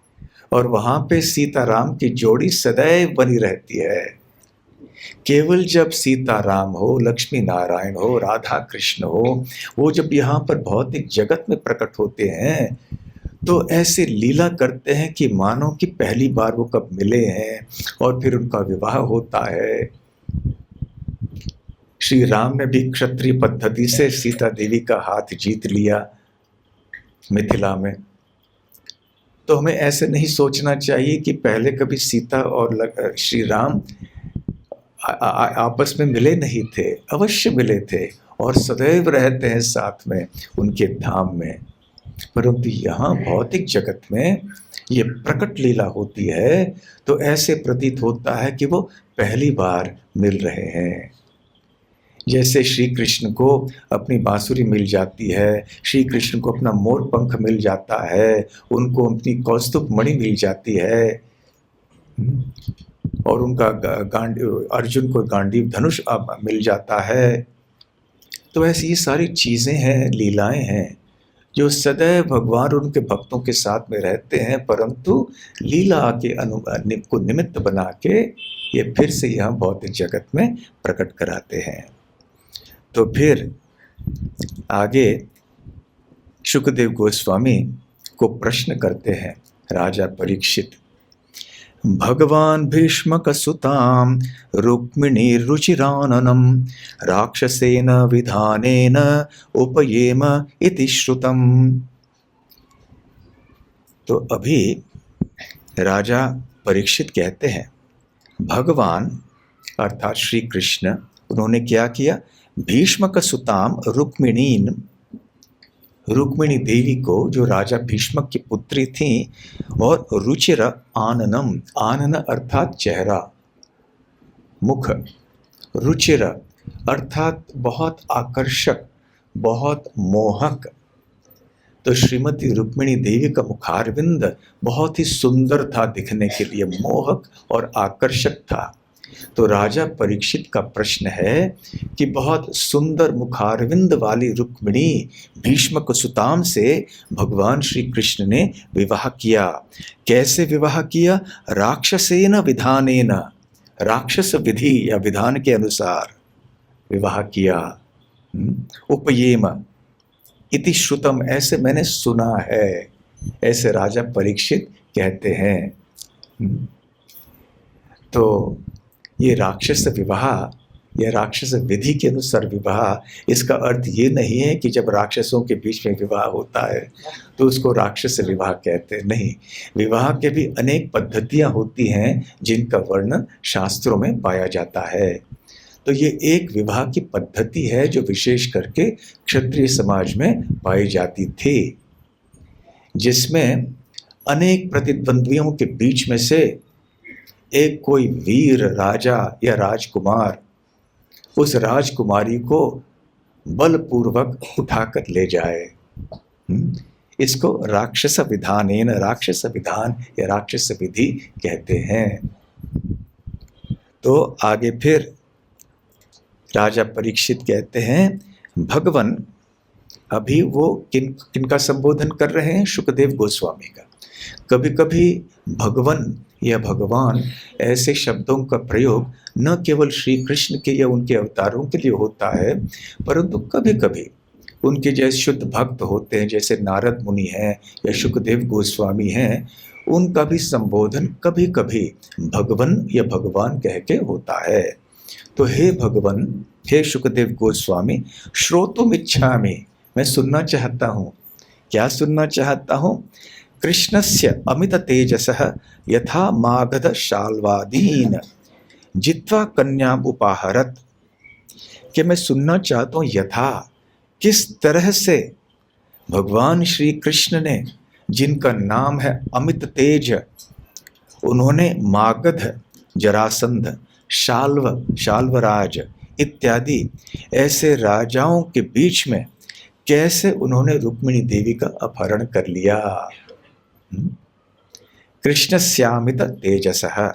और वहाँ पे सीता राम की जोड़ी सदैव बनी रहती है। केवल जब सीता राम हो, लक्ष्मी नारायण हो, राधा कृष्ण हो, वो जब यहाँ पर भौतिक जगत में प्रकट होते हैं तो ऐसे लीला करते हैं कि मानो कि पहली बार वो कब मिले हैं, और फिर उनका विवाह होता है। श्री राम ने भी क्षत्रिय पद्धति से सीता देवी का हाथ जीत लिया मिथिला में। तो हमें ऐसे नहीं सोचना चाहिए कि पहले कभी सीता और श्री राम आपस में मिले नहीं थे, अवश्य मिले थे और सदैव रहते हैं साथ में उनके धाम में। परंतु यहाँ भौतिक जगत में ये प्रकट लीला होती है, तो ऐसे प्रतीत होता है कि वो पहली बार मिल रहे हैं। जैसे श्री कृष्ण को अपनी बांसुरी मिल जाती है, श्री कृष्ण को अपना मोर पंख मिल जाता है, उनको अपनी कौस्तुभ मणि मिल जाती है, और उनका अर्जुन को गांडीव धनुष मिल जाता है। तो ऐसी ये सारी चीज़ें हैं, लीलाएं हैं जो सदैव भगवान उनके भक्तों के साथ में रहते हैं, परंतु लीला के को निमित्त बना के ये फिर से यहाँ भौतिक जगत में प्रकट कराते हैं। तो फिर आगे शुकदेव गोस्वामी को प्रश्न करते हैं राजा परीक्षित। भगवान भीष्मक सुताम रुक्मिणी रुचिराननम राक्षसेन विधानेन उपयेम इति श्रुतम। तो अभी राजा परीक्षित कहते हैं भगवान अर्थात श्री कृष्ण उन्होंने क्या किया, भीष्मक सुताम रुक्मिणी देवी को जो राजा भीष्मक की पुत्री थी, और रुचिर आननम, आनन अर्थात चेहरा, मुख, रुचिर अर्थात बहुत आकर्षक, बहुत मोहक। तो श्रीमती रुक्मिणी देवी का मुखारविंद बहुत ही सुंदर था, दिखने के लिए मोहक और आकर्षक था। तो राजा परीक्षित का प्रश्न है कि बहुत सुंदर मुखारविंद वाली रुक्मिणी भीष्मक सुताम से भगवान श्री कृष्ण ने विवाह किया। कैसे विवाह किया? राक्षसेन विधानेन, राक्षस विधि या विधान के अनुसार विवाह किया। उपयेम इति श्रुतम, ऐसे मैंने सुना है, ऐसे राजा परीक्षित कहते हैं। तो ये राक्षस विवाह या राक्षस विधि के अनुसार विवाह, इसका अर्थ ये नहीं है कि जब राक्षसों के बीच में विवाह होता है तो उसको राक्षस विवाह कहते हैं। नहीं, विवाह के भी अनेक पद्धतियां होती हैं जिनका वर्णन शास्त्रों में पाया जाता है। तो ये एक विवाह की पद्धति है जो विशेष करके क्षत्रिय समाज में पाई जाती थी, जिसमें अनेक प्रतिद्वंद्वियों के बीच में से एक कोई वीर राजा या राजकुमार उस राजकुमारी को बलपूर्वक उठाकर ले जाए। इसको राक्षस विधानेन, राक्षस विधान या राक्षस विधि कहते हैं। तो आगे फिर राजा परीक्षित कहते हैं, भगवान, अभी वो किनका संबोधन कर रहे हैं? शुकदेव गोस्वामी का। कभी कभी भगवान या भगवान ऐसे शब्दों का प्रयोग न केवल श्री कृष्ण के या उनके अवतारों के लिए होता है, परंतु कभी कभी उनके जैसे शुद्ध भक्त होते हैं, जैसे नारद मुनि हैं या शुकदेव गोस्वामी हैं, उनका भी संबोधन कभी कभी भगवान या भगवान कह के होता है। तो हे भगवान, हे शुकदेव गोस्वामी, श्रोतुम इच्छामि, मैं सुनना चाहता हूँ। क्या सुनना चाहता हूँ? कृष्णस्य अमित तेजसः यथा मागध शाल्वादीन जित्वा कन्याम उपाहरत। कि मैं सुनना चाहता हूँ यथा, किस तरह से भगवान श्री कृष्ण ने, जिनका नाम है अमित तेज, उन्होंने मागध, जरासंध, शाल्वराज इत्यादि ऐसे राजाओं के बीच में कैसे उन्होंने रुक्मिणी देवी का अपहरण कर लिया। कृष्णस्यामित तेजसः,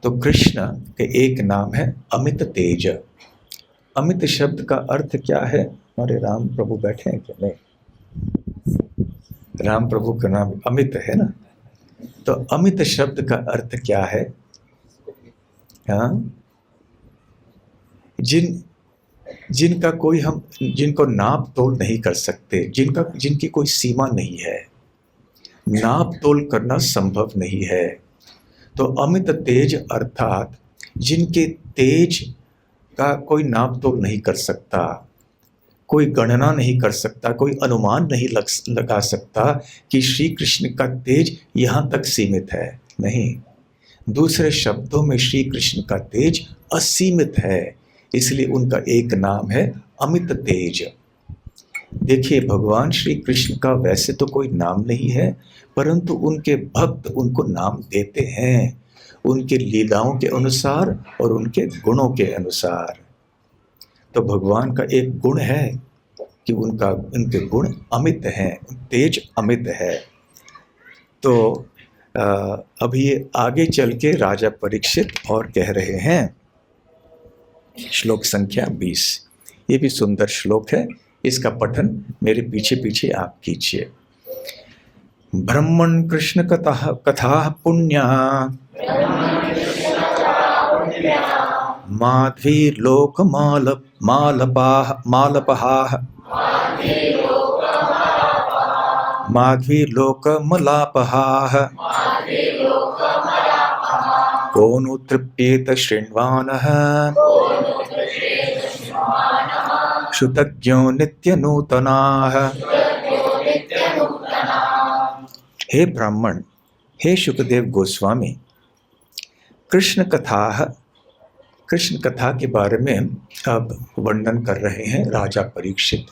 तो कृष्ण के एक नाम है अमित तेज। अमित शब्द का अर्थ क्या है? हमारे राम प्रभु बैठे हैं क्या? नहीं, राम प्रभु का नाम अमित है ना। तो अमित शब्द का अर्थ क्या है? हाँ, जिनका कोई हम जिनको नाप तोल नहीं कर सकते, जिनकी कोई सीमा नहीं है, नाप तोल करना संभव नहीं है। तो अमित तेज अर्थात जिनके तेज का कोई नाप तोल नहीं कर सकता, कोई गणना नहीं कर सकता, कोई अनुमान नहीं लगा सकता कि श्री कृष्ण का तेज यहाँ तक सीमित है। नहीं, दूसरे शब्दों में श्री कृष्ण का तेज असीमित है, इसलिए उनका एक नाम है अमित तेज। देखिए, भगवान श्री कृष्ण का वैसे तो कोई नाम नहीं है, परंतु उनके भक्त उनको नाम देते हैं, उनके लीलाओं के अनुसार और उनके गुणों के अनुसार। तो भगवान का एक गुण है कि उनके गुण अमित हैं, तेज अमित है। तो अभी आगे चल के राजा परीक्षित और कह रहे हैं, श्लोक संख्या 20। ये भी सुंदर श्लोक है, इसका पठन मेरे पीछे पीछे आप कीजिए। ब्रह्मण कृष्ण कथा पुण्या माध्वी लोक मालपहाः माध्वी लोक मलापहाः को नु तृप्येत शृण्वानः श्रुतज्ञो नित्य नूतनाः। हे ब्राह्मण, हे शुकदेव गोस्वामी, कृष्ण कथा के बारे में अब वर्णन कर रहे हैं राजा परीक्षित।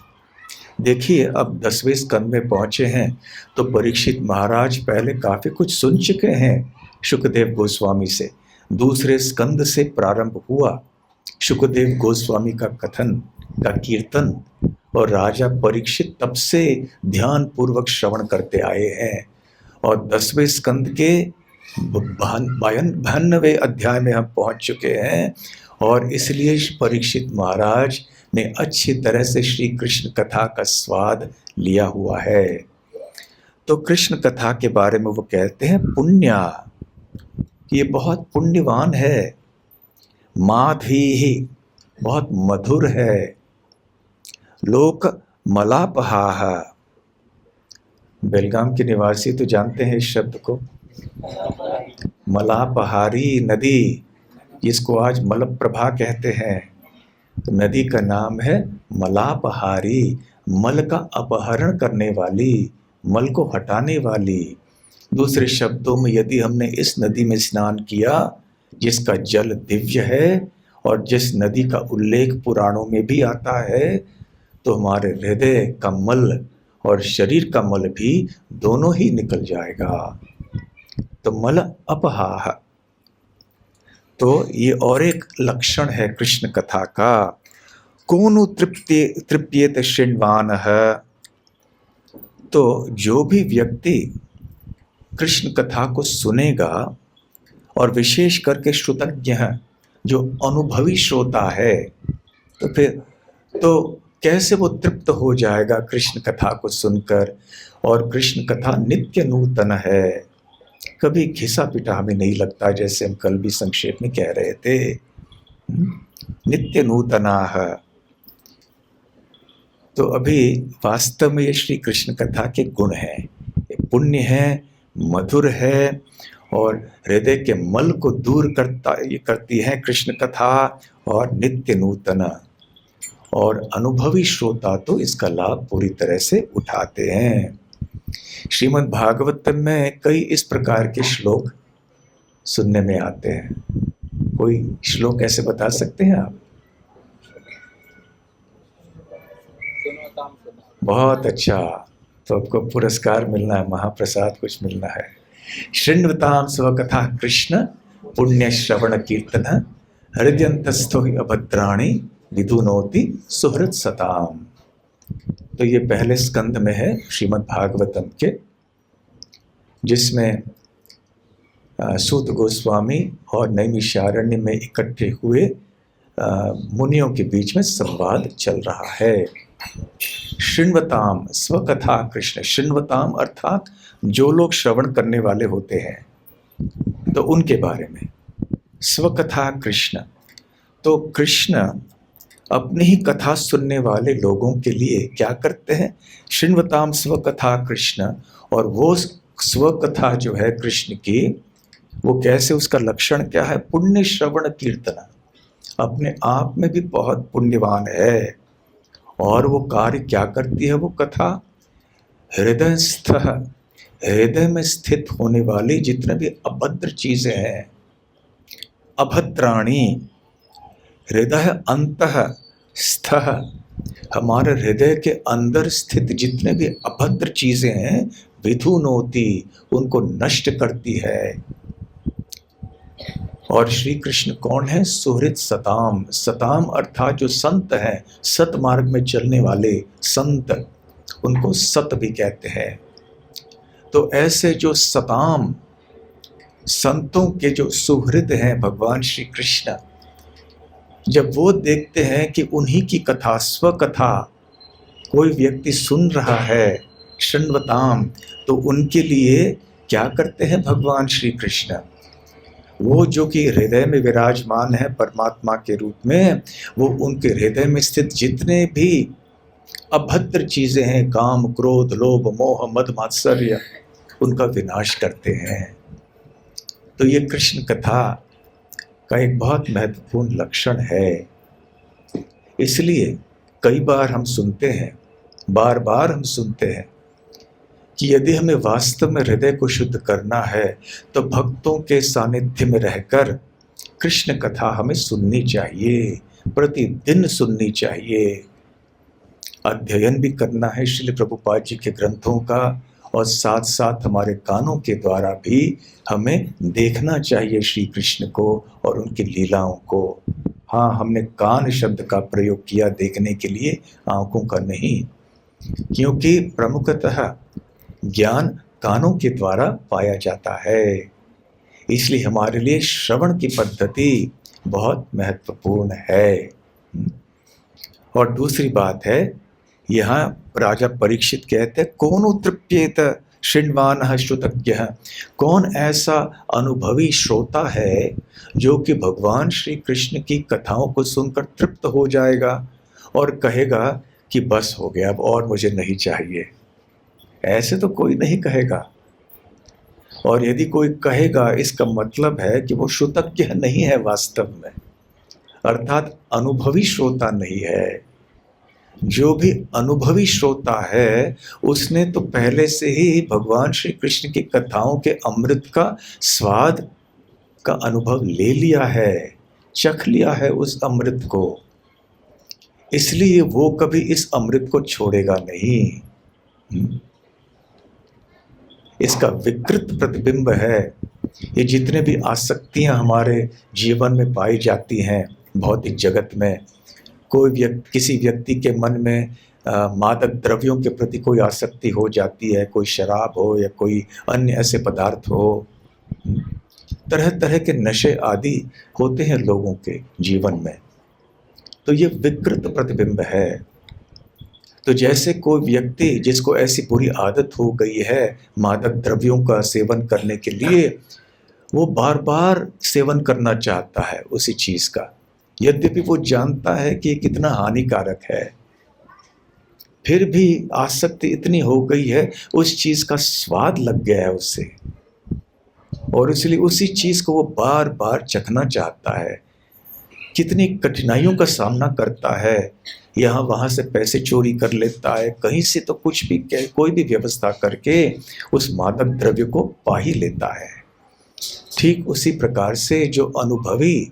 देखिए, अब 10वें स्कंद में पहुंचे हैं तो परीक्षित महाराज पहले काफी कुछ सुन चुके हैं शुकदेव गोस्वामी से। दूसरे स्कंद से प्रारंभ हुआ शुकदेव गोस्वामी का कथन का कीर्तन, और राजा परीक्षित तब से ध्यान पूर्वक श्रवण करते आए हैं। और 10वें स्कंद के 92वें अध्याय में हम पहुंच चुके हैं, और इसलिए परीक्षित महाराज ने अच्छी तरह से श्री कृष्ण कथा का स्वाद लिया हुआ है। तो कृष्ण कथा के बारे में वो कहते हैं, पुण्या, ये बहुत पुण्यवान है। माधवी ही, बहुत मधुर है। लोक मलापहाह, बेलगाम के निवासी तो जानते हैं इस शब्द को। मलापहारी नदी, जिसको आज मलप्रभा कहते हैं, तो नदी का नाम है मलापहारी, मल का अपहरण करने वाली, मल को हटाने वाली। दूसरे शब्दों में, यदि हमने इस नदी में स्नान किया जिसका जल दिव्य है और जिस नदी का उल्लेख पुराणों में भी आता है, तो हमारे हृदय का मल और शरीर का मल भी दोनों ही निकल जाएगा। तो मल अपहाह, तो ये और एक लक्षण है कृष्ण कथा का। कोनु तृप्येत शृण्वान है, तो जो भी व्यक्ति कृष्ण कथा को सुनेगा, और विशेष करके श्रुतज्ञ है, जो अनुभवी श्रोता है, तो फिर तो कैसे वो तृप्त हो जाएगा कृष्ण कथा को सुनकर। और कृष्ण कथा नित्य नूतन है, कभी घिसा पिटा हमें नहीं लगता, जैसे हम कल भी संक्षेप में कह रहे थे। नित्य नूतना है। तो अभी वास्तव में ये श्री कृष्ण कथा के गुण हैं, पुण्य है, मधुर है, और हृदय के मल को दूर करती है कृष्ण कथा, और नित्य नूतना। और अनुभवी श्रोता तो इसका लाभ पूरी तरह से उठाते हैं। श्रीमद् भागवत में कई इस प्रकार के श्लोक सुनने में आते हैं। कोई श्लोक ऐसे बता सकते हैं आप? बहुत अच्छा, तो आपको पुरस्कार मिलना है, महाप्रसाद कुछ मिलना है। शृण्वताम स्वकथा कृष्ण पुण्य श्रवण कीर्तन हृदयंतस्थो हि अभद्राणि विदुनोति सुहृद सताम। तो ये पहले स्कंद में है श्रीमद् भागवतम के, जिसमें सूत गोस्वामी और नैमिषारण्य में इकट्ठे हुए मुनियों के बीच में संवाद चल रहा है। शृण्वताम स्वकथा कृष्ण, शृण्वताम अर्थात जो लोग श्रवण करने वाले होते हैं, तो उनके बारे में। स्वकथा कृष्ण, तो कृष्ण अपनी ही कथा सुनने वाले लोगों के लिए क्या करते हैं? शृण्वताम स्वकथा कृष्ण। और वो स्वकथा जो है कृष्ण की, वो कैसे, उसका लक्षण क्या है? पुण्य श्रवण कीर्तन, अपने आप में भी बहुत पुण्यवान है। और वो कार्य क्या करती है वो कथा? हृदयस्थ, हृदय में स्थित होने वाली जितने भी अभद्र चीजें हैं, अभद्राणी, हृदय अंतः स्थः, हमारे हृदय के अंदर स्थित जितने भी अभद्र चीजें हैं, विधुनोति, उनको नष्ट करती है। और श्री कृष्ण कौन है? सुहृद सताम, सताम अर्थात जो संत हैं, सत मार्ग में चलने वाले संत, उनको सत भी कहते हैं। तो ऐसे जो सताम संतों के जो सुहृद हैं भगवान श्री कृष्ण, जब वो देखते हैं कि उन्हीं की कथा, स्वकथा कोई व्यक्ति सुन रहा है, शृण्वताम, तो उनके लिए क्या करते हैं भगवान श्री कृष्ण? वो जो कि हृदय में विराजमान है परमात्मा के रूप में, वो उनके हृदय में स्थित जितने भी अभद्र चीजें हैं, काम, क्रोध, लोभ, मोह, मद, मात्सर्य, उनका विनाश करते हैं। तो ये कृष्ण कथा का एक बहुत महत्वपूर्ण लक्षण है। इसलिए कई बार हम सुनते हैं, बार बार हम सुनते हैं कि यदि हमें वास्तव में हृदय को शुद्ध करना है, तो भक्तों के सानिध्य में रहकर कृष्ण कथा हमें सुननी चाहिए, प्रतिदिन सुननी चाहिए। अध्ययन भी करना है श्रील प्रभुपाद जी के ग्रंथों का, और साथ साथ हमारे कानों के द्वारा भी हमें देखना चाहिए श्री कृष्ण को और उनकी लीलाओं को। हाँ, हमने कान शब्द का प्रयोग किया देखने के लिए, आंखों का नहीं, क्योंकि प्रमुखतः ज्ञान कानों के द्वारा पाया जाता है। इसलिए हमारे लिए श्रवण की पद्धति बहुत महत्वपूर्ण है। और दूसरी बात है, यहाँ राजा परीक्षित कहते हैं, कौन तृप्येत शृण्वानः श्रुतज्ञः, कौन ऐसा अनुभवी श्रोता है जो कि भगवान श्री कृष्ण की कथाओं को सुनकर तृप्त हो जाएगा और कहेगा कि बस हो गया, अब और मुझे नहीं चाहिए। ऐसे तो कोई नहीं कहेगा। और यदि कोई कहेगा, इसका मतलब है कि वो श्रुतज्ञ नहीं है वास्तव में, अर्थात अनुभवी श्रोता नहीं है। जो भी अनुभवी श्रोता है उसने तो पहले से ही भगवान श्री कृष्ण की कथाओं के अमृत का स्वाद का अनुभव ले लिया है, चख लिया है उस अमृत को, इसलिए वो कभी इस अमृत को छोड़ेगा नहीं। इसका विकृत प्रतिबिंब है ये जितने भी आसक्तियां हमारे जीवन में पाई जाती हैं भौतिक जगत में। किसी व्यक्ति के मन में मादक द्रव्यों के प्रति कोई आसक्ति हो जाती है, कोई शराब हो या कोई अन्य ऐसे पदार्थ हो, तरह तरह के नशे आदि होते हैं लोगों के जीवन में, तो ये विकृत प्रतिबिंब है। तो जैसे कोई व्यक्ति जिसको ऐसी बुरी आदत हो गई है मादक द्रव्यों का सेवन करने के लिए, वो बार बार सेवन करना चाहता है उसी चीज का, यद्यपि वो जानता है कि ये कितना हानिकारक है, फिर भी आसक्ति इतनी हो गई है, उस चीज का स्वाद लग गया है उससे, और इसलिए उसी चीज को वो बार बार चखना चाहता है। कितनी कठिनाइयों का सामना करता है, यहाँ वहाँ से पैसे चोरी कर लेता है, कहीं से तो कुछ भी कोई भी व्यवस्था करके उस मादक द्रव्य को पा ही लेता है। ठीक उसी प्रकार से जो अनुभवी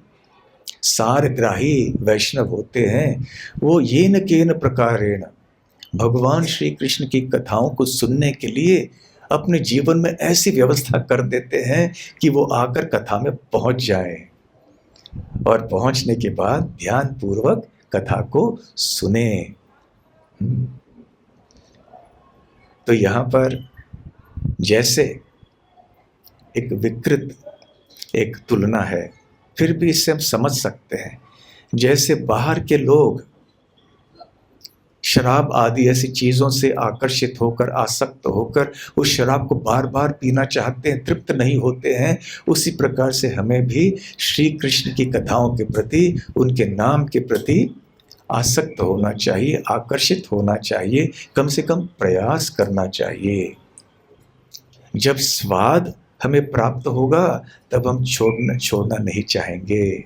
सारग्राही वैष्णव होते हैं, वो येन केन प्रकारेण भगवान श्री कृष्ण की कथाओं को सुनने के लिए अपने जीवन में ऐसी व्यवस्था कर देते हैं कि वो आकर कथा में पहुंच जाए, और पहुंचने के बाद ध्यान पूर्वक कथा को सुने। तो यहाँ पर जैसे एक विकृत एक तुलना है, फिर भी इससे हम समझ सकते हैं, जैसे बाहर के लोग शराब आदि ऐसी चीज़ों से आकर्षित होकर, आसक्त होकर उस शराब को बार बार पीना चाहते हैं, तृप्त नहीं होते हैं, उसी प्रकार से हमें भी श्री कृष्ण की कथाओं के प्रति, उनके नाम के प्रति आसक्त होना चाहिए, आकर्षित होना चाहिए, कम से कम प्रयास करना चाहिए। जब स्वाद हमें प्राप्त होगा तब हम छोड़ना नहीं चाहेंगे।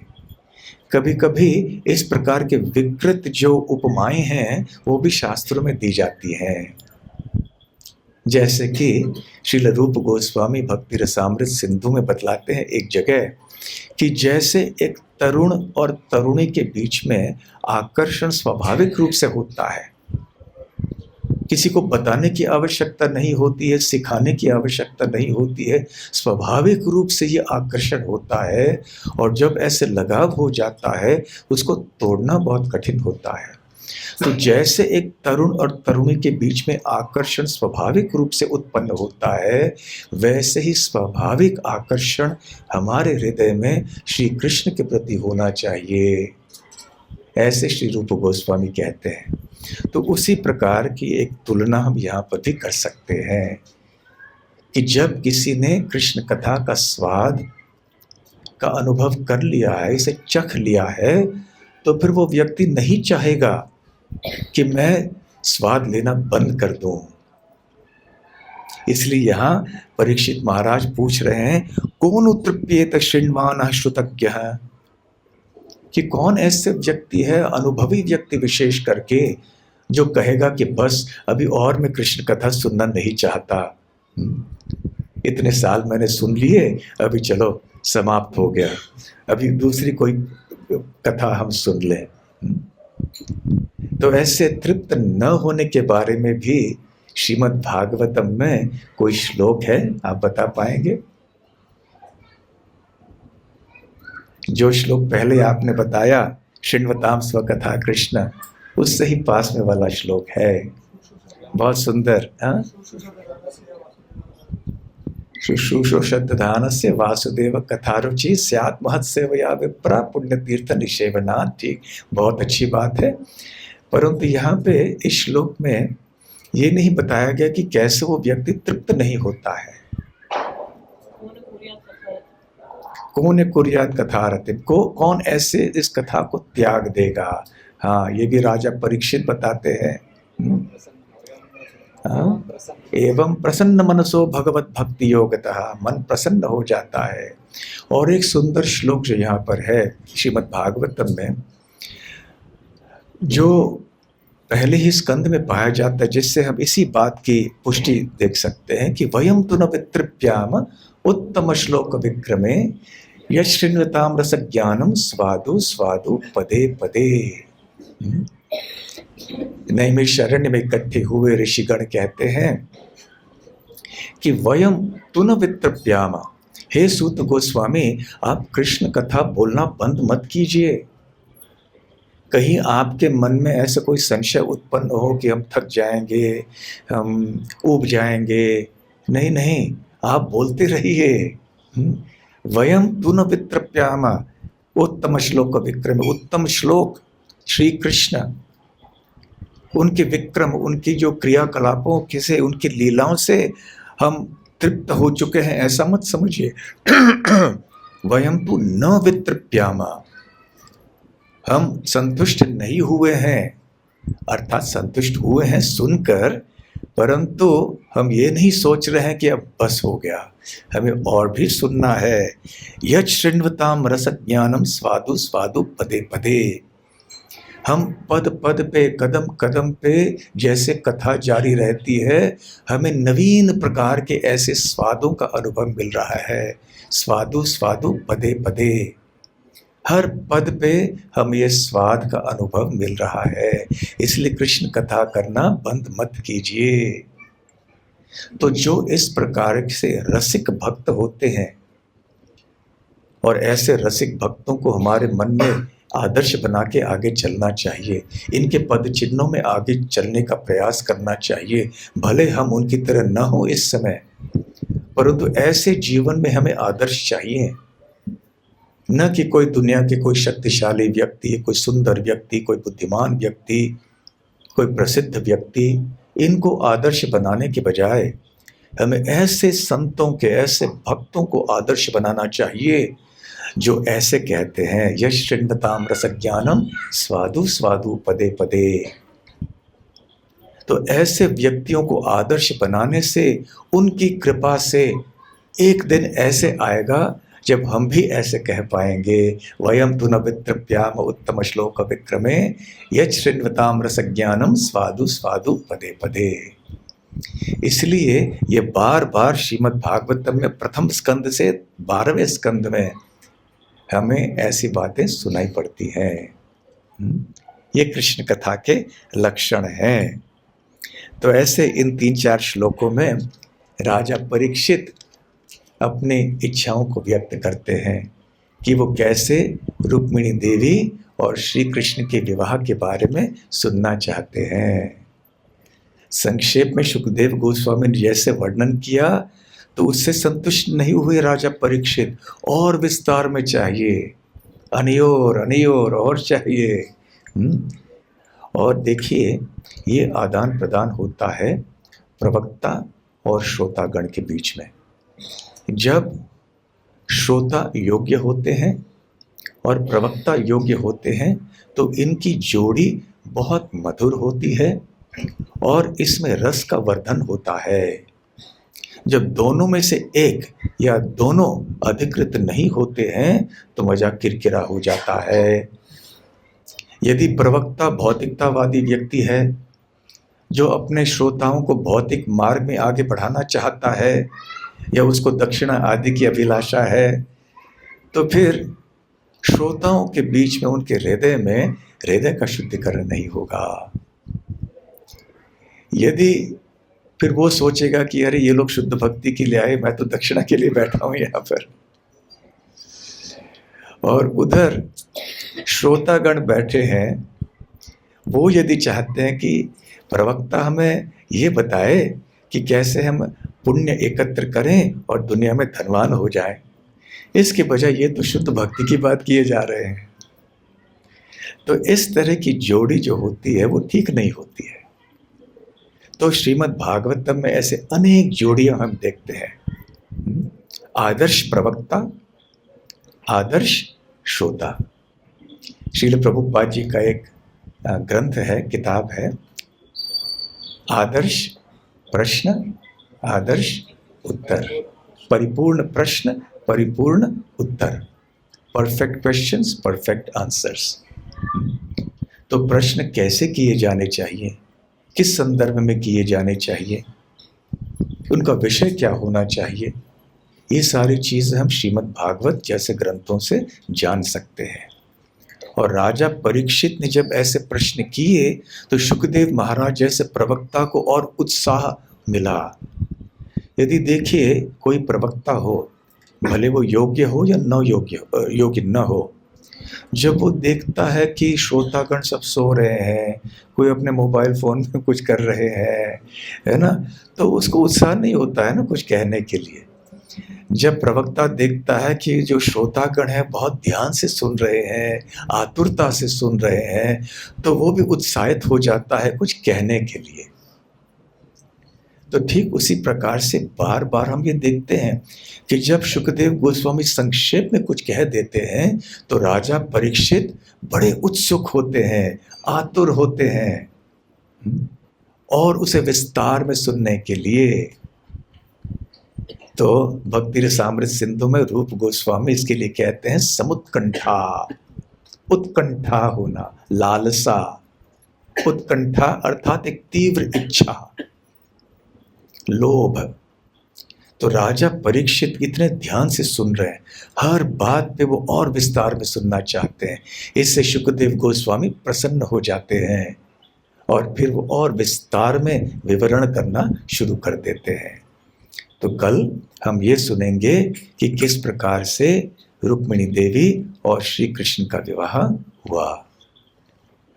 कभी कभी इस प्रकार के विकृत जो उपमाएं हैं वो भी शास्त्रों में दी जाती हैं, जैसे कि श्रील रूप गोस्वामी भक्ति रसामृत सिंधु में बतलाते हैं एक जगह कि जैसे एक तरुण और तरुणी के बीच में आकर्षण स्वाभाविक रूप से होता है, किसी को बताने की आवश्यकता नहीं होती है, सिखाने की आवश्यकता नहीं होती है, स्वाभाविक रूप से ये आकर्षण होता है, और जब ऐसे लगाव हो जाता है उसको तोड़ना बहुत कठिन होता है। तो जैसे एक तरुण और तरुणी के बीच में आकर्षण स्वाभाविक रूप से उत्पन्न होता है, वैसे ही स्वाभाविक आकर्षण हमारे हृदय में श्री कृष्ण के प्रति होना चाहिए, ऐसे श्री रूप गोस्वामी कहते हैं। तो उसी प्रकार की एक तुलना हम यहाँ पर भी कर सकते हैं कि जब किसी ने कृष्ण कथा का स्वाद का अनुभव कर लिया है, इसे चख लिया है, तो फिर वो व्यक्ति नहीं चाहेगा कि मैं स्वाद लेना बंद कर दूं। इसलिए यहाँ परीक्षित महाराज पूछ रहे हैं, कौन उत्तृप्येत शृण्वानः श्रुतज्ञः, कि कौन ऐसे व्यक्ति है, अनुभवी व्यक्ति विशेष करके, जो कहेगा कि बस अभी और मैं कृष्ण कथा सुनना नहीं चाहता, इतने साल मैंने सुन लिए, अभी चलो समाप्त हो गया, अभी दूसरी कोई कथा हम सुन लें। तो ऐसे तृप्त न होने के बारे में भी श्रीमद् भागवतम में कोई श्लोक है, आप बता पाएंगे? जो श्लोक पहले आपने बताया, शृण्वताम स्वकथा कृष्ण, उससे ही पास में वाला श्लोक है, बहुत सुंदर। शुश्रूषोषद्धानस्य वासुदेव कथारुचि स्यात् महत्सेवया विप्रा पुण्य तीर्थ निषेवनात्। ठीक, बहुत अच्छी बात है। परंतु यहाँ पे इस श्लोक में ये नहीं बताया गया कि कैसे वो व्यक्ति तृप्त नहीं होता है। कौन कुर्यात कथा रतिम, को कौन ऐसे इस कथा को त्याग देगा। हाँ, ये भी राजा परीक्षित बताते हैं। एवं प्रसन्न मनसो भगवत भक्ति योगतः, मन प्रसन्न हो जाता है। और एक सुंदर श्लोक जो यहाँ पर है श्रीमद् भागवतम में, जो पहले ही स्कंद में पाया जाता है, जिससे हम इसी बात की पुष्टि देख सकते हैं कि वयम तु न वितृप्याम उत्तम श्लोक विक्रमे यश्रृण्वताम रस ज्ञानम स्वादु स्वादु पदे पदे। नैमिषारण्य में इकट्ठे हुए ऋषिगण कहते हैं कि वयम तु न वितृप्याम, हे सूत गोस्वामी आप कृष्ण कथा बोलना बंद मत कीजिए। कहीं आपके मन में ऐसा कोई संशय उत्पन्न हो कि हम थक जाएंगे, हम ऊब जाएंगे। नहीं नहीं, आप बोलते रहिए। वयम तु न वितृप्याम उत्तम श्लोक विक्रम, उत्तम श्लोक श्री कृष्ण, उनके विक्रम, उनकी जो क्रियाकलापों से, उनकी लीलाओं से हम तृप्त हो चुके हैं, ऐसा मत समझिए। वयम तु न वितृप्याम, हम संतुष्ट नहीं हुए हैं, अर्थात संतुष्ट हुए हैं सुनकर, परंतु हम ये नहीं सोच रहे हैं कि अब बस हो गया, हमें और भी सुनना है। यत् शृण्वताम रस ज्ञानम स्वादु स्वादु पदे पदे, हम पद पद पे, कदम कदम पे जैसे कथा जारी रहती है, हमें नवीन प्रकार के ऐसे स्वादों का अनुभव मिल रहा है। स्वादु स्वादु पदे पदे, हर पद पे हम ये स्वाद का अनुभव मिल रहा है। इसलिए कृष्ण कथा करना बंद मत कीजिए। तो जो इस प्रकार से रसिक भक्त होते हैं, और ऐसे रसिक भक्तों को हमारे मन में आदर्श बना के आगे चलना चाहिए, इनके पद चिन्हों में आगे चलने का प्रयास करना चाहिए। भले हम उनकी तरह न हो इस समय, परंतु ऐसे जीवन में हमें आदर्श चाहिए। न कि कोई दुनिया के कोई शक्तिशाली व्यक्ति, कोई सुंदर व्यक्ति, कोई बुद्धिमान व्यक्ति, कोई प्रसिद्ध व्यक्ति, इनको आदर्श बनाने के बजाय हमें ऐसे संतों के, ऐसे भक्तों को आदर्श बनाना चाहिए जो ऐसे कहते हैं यश शृण्वताम रस ज्ञानम स्वादु स्वादु पदे पदे। तो ऐसे व्यक्तियों को आदर्श बनाने से, उनकी कृपा से एक दिन ऐसे आएगा जब हम भी ऐसे कह पाएंगे, वयम तु न वितृप्याम उत्तम श्लोक विक्रमे यत् शृण्वताम रस ज्ञानम स्वादु स्वादु पदे पदे। इसलिए ये बार बार श्रीमद् भागवतम में प्रथम स्कंद से 12वें स्कंद में हमें ऐसी बातें सुनाई पड़ती हैं। ये कृष्ण कथा के लक्षण हैं। तो ऐसे इन 3-4 श्लोकों में राजा परीक्षित अपनी इच्छाओं को व्यक्त करते हैं कि वो कैसे रुक्मिणी देवी और श्री कृष्ण के विवाह के बारे में सुनना चाहते हैं। संक्षेप में सुखदेव गोस्वामी ने जैसे वर्णन किया, तो उससे संतुष्ट नहीं हुए राजा परीक्षित, और विस्तार में चाहिए, अनियोर अनियोर और चाहिए। और देखिए, ये आदान प्रदान होता है प्रवक्ता और श्रोतागण के बीच में। जब श्रोता योग्य होते हैं और प्रवक्ता योग्य होते हैं, तो इनकी जोड़ी बहुत मधुर होती है और इसमें रस का वर्धन होता है। जब दोनों में से एक या दोनों अधिकृत नहीं होते हैं, तो मजाक किरकिरा हो जाता है। यदि प्रवक्ता भौतिकतावादी व्यक्ति है, जो अपने श्रोताओं को भौतिक मार्ग में आगे बढ़ाना चाहता है, या उसको दक्षिणा आदि की अभिलाषा है, तो फिर श्रोताओं के बीच में, उनके हृदय में हृदय का शुद्धिकरण नहीं होगा। यदि फिर वो सोचेगा कि अरे ये लोग शुद्ध भक्ति के लिए आए, मैं तो दक्षिणा के लिए बैठा हूं यहाँ पर, और उधर श्रोतागण बैठे हैं, वो यदि चाहते हैं कि प्रवक्ता हमें ये बताए कि कैसे हम पुण्य एकत्र करें और दुनिया में धनवान हो जाएं, इसके बजाय ये तो शुद्ध भक्ति की बात किए जा रहे हैं, तो इस तरह की जोड़ी जो होती है वो ठीक नहीं होती है। तो श्रीमद् भागवतम में ऐसे अनेक जोड़ियां हम देखते हैं। आदर्श प्रवक्ता, आदर्श श्रोता। श्रील प्रभुपाद जी का एक ग्रंथ है, किताब है, आदर्श प्रश्न, आदर्श उत्तर, परिपूर्ण प्रश्न, परिपूर्ण उत्तर, परफेक्ट क्वेश्चंस, परफेक्ट आंसर्स। तो प्रश्न कैसे किए जाने चाहिए, किस संदर्भ में किए जाने चाहिए, उनका विषय क्या होना चाहिए, ये सारी चीज़ें हम श्रीमद् भागवत जैसे ग्रंथों से जान सकते हैं। और राजा परीक्षित ने जब ऐसे प्रश्न किए तो शुकदेव महाराज जैसे प्रवक्ता को और उत्साह मिला। यदि देखिए कोई प्रवक्ता हो, भले वो योग्य हो या न योग्य न हो, जब वो देखता है कि श्रोतागण सब सो रहे हैं, कोई अपने मोबाइल फ़ोन में कुछ कर रहे हैं, है ना, तो उसको उत्साह नहीं होता है ना कुछ कहने के लिए। जब प्रवक्ता देखता है कि जो श्रोतागण हैं बहुत ध्यान से सुन रहे हैं, आतुरता से सुन रहे हैं, तो वो भी उत्साहित हो जाता है कुछ कहने के लिए। तो ठीक उसी प्रकार से बार बार हम ये देखते हैं कि जब शुकदेव गोस्वामी संक्षेप में कुछ कह देते हैं तो राजा परीक्षित बड़े उत्सुक होते हैं, आतुर होते हैं और उसे विस्तार में सुनने के लिए। तो भक्ति रसामृत सिंधु में रूप गोस्वामी इसके लिए कहते हैं समुत्कंठा। उत्कंठा होना, लालसा। उत्कंठा अर्थात एक तीव्र इच्छा, लोभ। तो राजा परीक्षित इतने ध्यान से सुन रहे हैं, हर बात पे वो और विस्तार में सुनना चाहते हैं। इससे शुकदेव गोस्वामी प्रसन्न हो जाते हैं और फिर वो और विस्तार में विवरण करना शुरू कर देते हैं। तो कल हम ये सुनेंगे कि किस प्रकार से रुक्मिणी देवी और श्री कृष्ण का विवाह हुआ।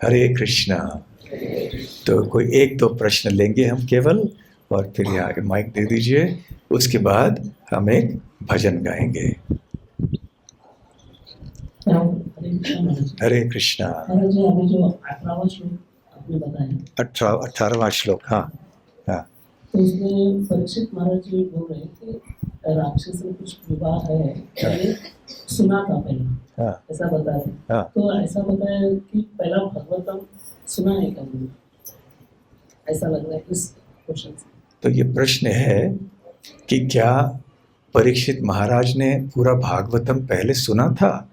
हरे कृष्णा। तो कोई एक दो प्रश्न लेंगे हम केवल, और फिर यहाँ के माइक दे दीजिए, उसके बाद हम एक भजन गाएंगे। हरे कृष्णा। जो 18वां श्लोक आपने बताया, 18वां श्लोक, हाँ हाँ, तो उसमें परीक्षित महाराज जी बोल रहे हैं कि राक्षस में कुछ विवाह है, ये सुना था पहले, हाँ, ऐसा बता रहे। हाँ। तो ऐसा बताया कि पहला भागवतम सुना है कभी, ऐसा लग रहा है इस क्वेश्चन से। तो ये प्रश्न है कि क्या परीक्षित महाराज ने पूरा भागवतम पहले सुना था,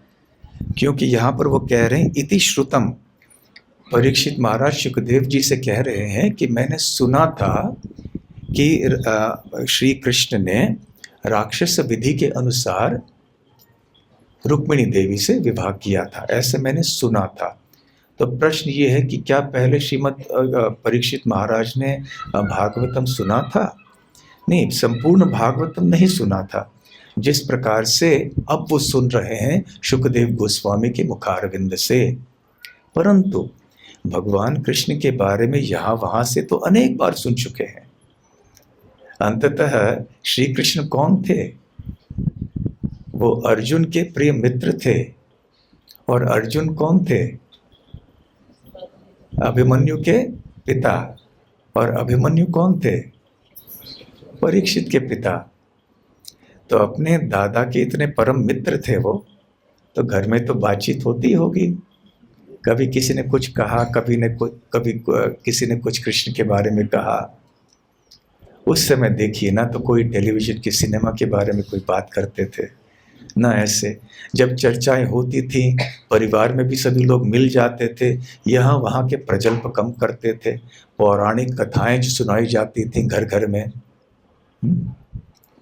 क्योंकि यहाँ पर वो कह रहे हैं इति श्रुतम। परीक्षित महाराज सुखदेव जी से कह रहे हैं कि मैंने सुना था कि श्री कृष्ण ने राक्षस विधि के अनुसार रुक्मिणी देवी से विवाह किया था, ऐसे मैंने सुना था। तो प्रश्न ये है कि क्या पहले श्रीमद् परीक्षित महाराज ने भागवतम सुना था? नहीं, संपूर्ण भागवतम नहीं सुना था, जिस प्रकार से अब वो सुन रहे हैं शुकदेव गोस्वामी के मुखारविंद से। परंतु भगवान कृष्ण के बारे में यहाँ वहाँ से तो अनेक बार सुन चुके हैं। अंततः श्री कृष्ण कौन थे? वो अर्जुन के प्रिय मित्र थे। और अर्जुन कौन थे? अभिमन्यु के पिता। और अभिमन्यु कौन थे? परीक्षित के पिता। तो अपने दादा के इतने परम मित्र थे वो, तो घर में तो बातचीत होती होगी। कभी किसी ने कुछ कहा, कभी किसी ने कुछ कृष्ण के बारे में कहा। उस समय देखिए ना, तो कोई टेलीविज़न के सिनेमा के बारे में कोई बात करते थे ना। ऐसे जब चर्चाएं होती थी, परिवार में भी सभी लोग मिल जाते थे, यहाँ वहाँ के प्रजल्प कम करते थे। पौराणिक कथाएं जो सुनाई जाती थी घर घर में,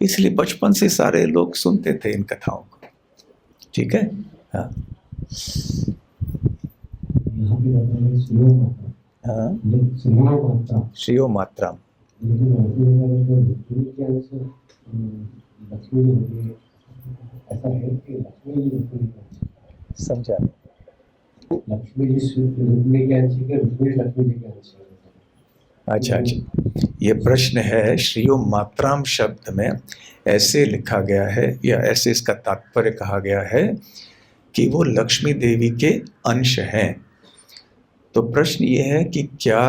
इसलिए बचपन से सारे लोग सुनते थे इन कथाओं को। ठीक है, हाँ हाँ, श्रियो मात्रा समझा। अच्छा अच्छा, ये प्रश्न है। श्रियो मात्राम शब्द में ऐसे लिखा गया है, या ऐसे इसका तात्पर्य कहा गया है कि वो लक्ष्मी देवी के अंश हैं। तो प्रश्न ये है कि क्या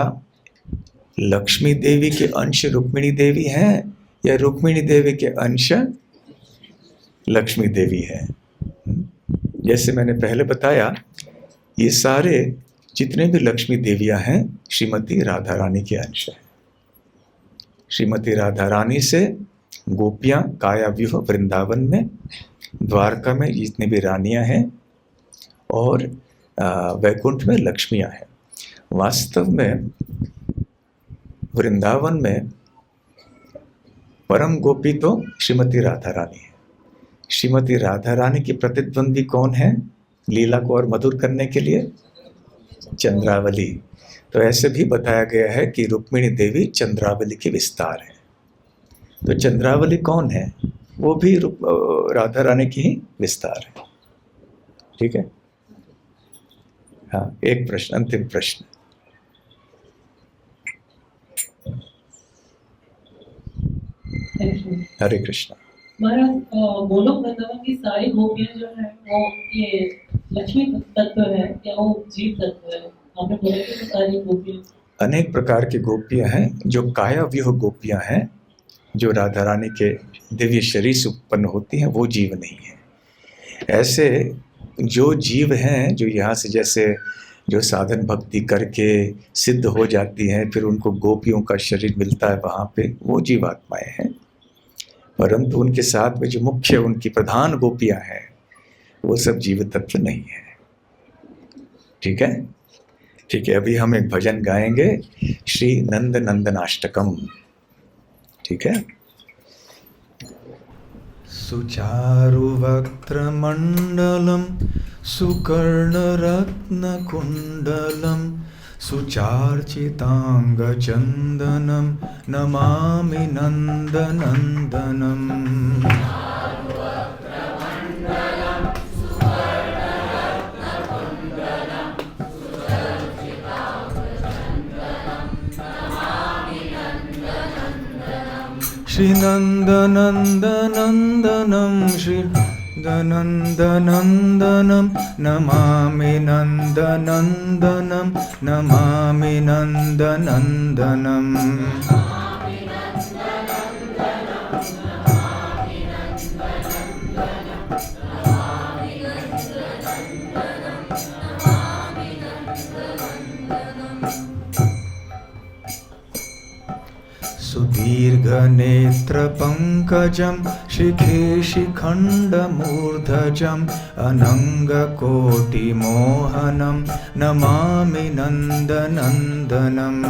लक्ष्मी देवी के अंश रुक्मिणी देवी हैं या रुक्मिणी देवी के अंश लक्ष्मी देवी है? जैसे मैंने पहले बताया, ये सारे जितने भी लक्ष्मी देवियां हैं श्रीमती राधा रानी के अंश हैं। श्रीमती राधा रानी से गोपियां कायाव्यूह वृंदावन में, द्वारका में जितनी भी रानियां हैं, और वैकुंठ में लक्ष्मियां हैं। वास्तव में वृंदावन में परम गोपी तो श्रीमती राधा रानी है। श्रीमती राधा रानी की प्रतिद्वंदी कौन है लीला को और मधुर करने के लिए? चंद्रावली। तो ऐसे भी बताया गया है कि रुक्मिणी देवी चंद्रावली की विस्तार है। तो चंद्रावली कौन है? वो भी राधा रानी की ही विस्तार है। ठीक है। हाँ, एक प्रश्न, अंतिम प्रश्न। हरे कृष्णा। महाराज, गोलोक वृंदावन की सारी गोपियां जो है वो ये लक्ष्मी तत्व है या वो जीव तत्व है? आपने बोला कि सारी गोपियां अनेक प्रकार की गोपियां हैं। जो कायाव्यूह गोपियां हैं, जो राधा रानी के दिव्य शरीर से उत्पन्न होती हैं, वो जीव नहीं है। ऐसे जो जीव हैं, जो यहाँ से जैसे जो साधन भक्ति करके सिद्ध हो जाती हैं, फिर उनको गोपियों का शरीर मिलता है वहाँ पे, वो जीवात्माएं हैं। परंतु उनके साथ में जो मुख्य उनकी प्रधान गोपियां हैं, वो सब जीव तत्व नहीं है। ठीक है, ठीक है। अभी हम एक भजन गाएंगे, श्री नंद नंदनाष्टकम। ठीक है। सुचारुवक्त्रमण्डलं सुकर्णरत्नकुण्डलं सुचार्चिताङ्गचन्दनं नमामि नन्दनन्दनम्। श्रीनन्दनन्दनन्दनं श्रीनन्दनन्दनं नमामि नन्दनन्दनं नमामि नन्दनन्दनम्। सुदीर्घनेत्रपङ्कजं शिखे शिखण्डमूर्धजम् अनङ्गकोटिमोहनं नमामि नन्दनन्दनम्।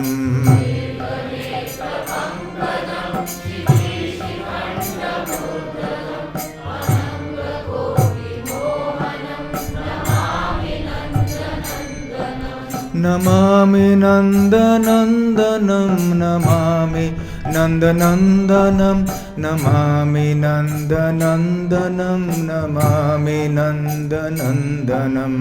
नमामि नन्दनन्दनं नमामि नन्दनन्दनं नमामि नन्दनन्दनं नमामि नन्दनन्दनम्।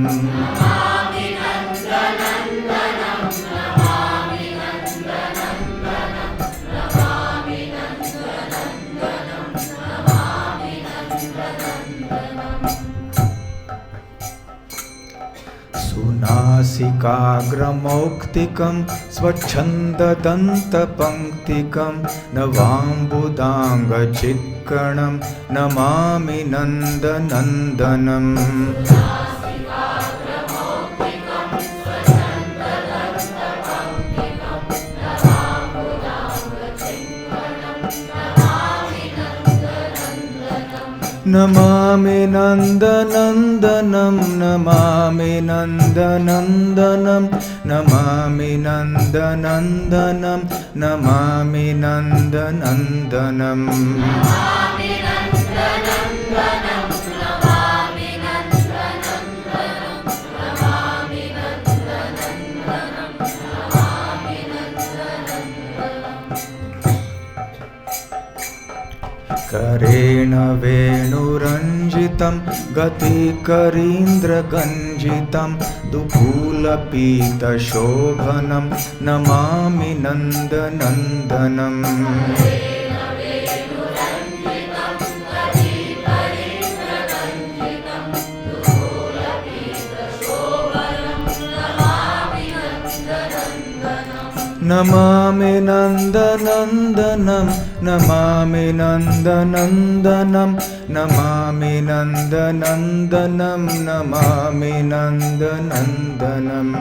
नासिकाग्रमौक्तिकं स्वच्छन्ददन्तपङ्क्तिकं नवाम्बुदाङ्गचिक्कणं नमामि नन्दनन्दनम्। नमामि नन्दनन्दनं नमामि नन्दनन्दनं नमामि नन्दनन्दनं नमामि नन्दनन्दनम्। करेण वेणुरञ्जितं गतिकरीन्द्रगञ्जितं दुकूलपीतशोभनं नमामि नन्दनन्दनम्। नमामि नन्दनन्दनं नमामि नन्दनन्दनं नमामि नन्दनन्दनं नमामि नन्दनन्दनम्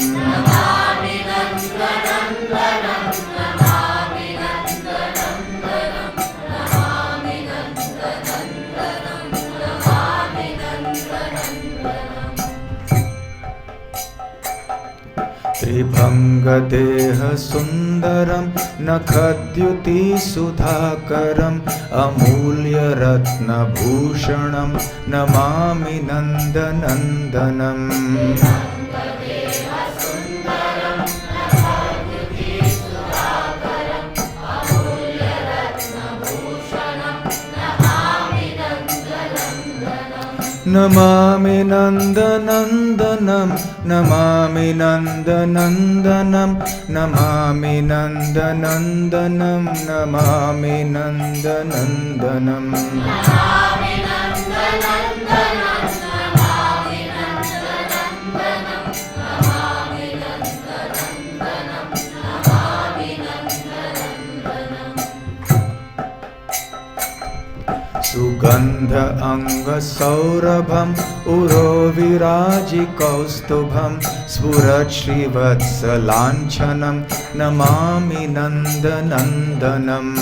त्रिभंगदेह सुंदरम नखद्युति सुधाकरम अमूल्य रत्नभूषणम नमामि नन्दनन्दनम् नमामि नन्दनन्दनं नमामि नन्दनन्दनं नमामि नन्दनन्दनं नमामि नन्दनन्दनम् सुगंध अंग सौरभम उरोविराजि कौस्तुभम स्फुरत् श्रीवत्सलांछनं नमामि नन्दनन्दनम्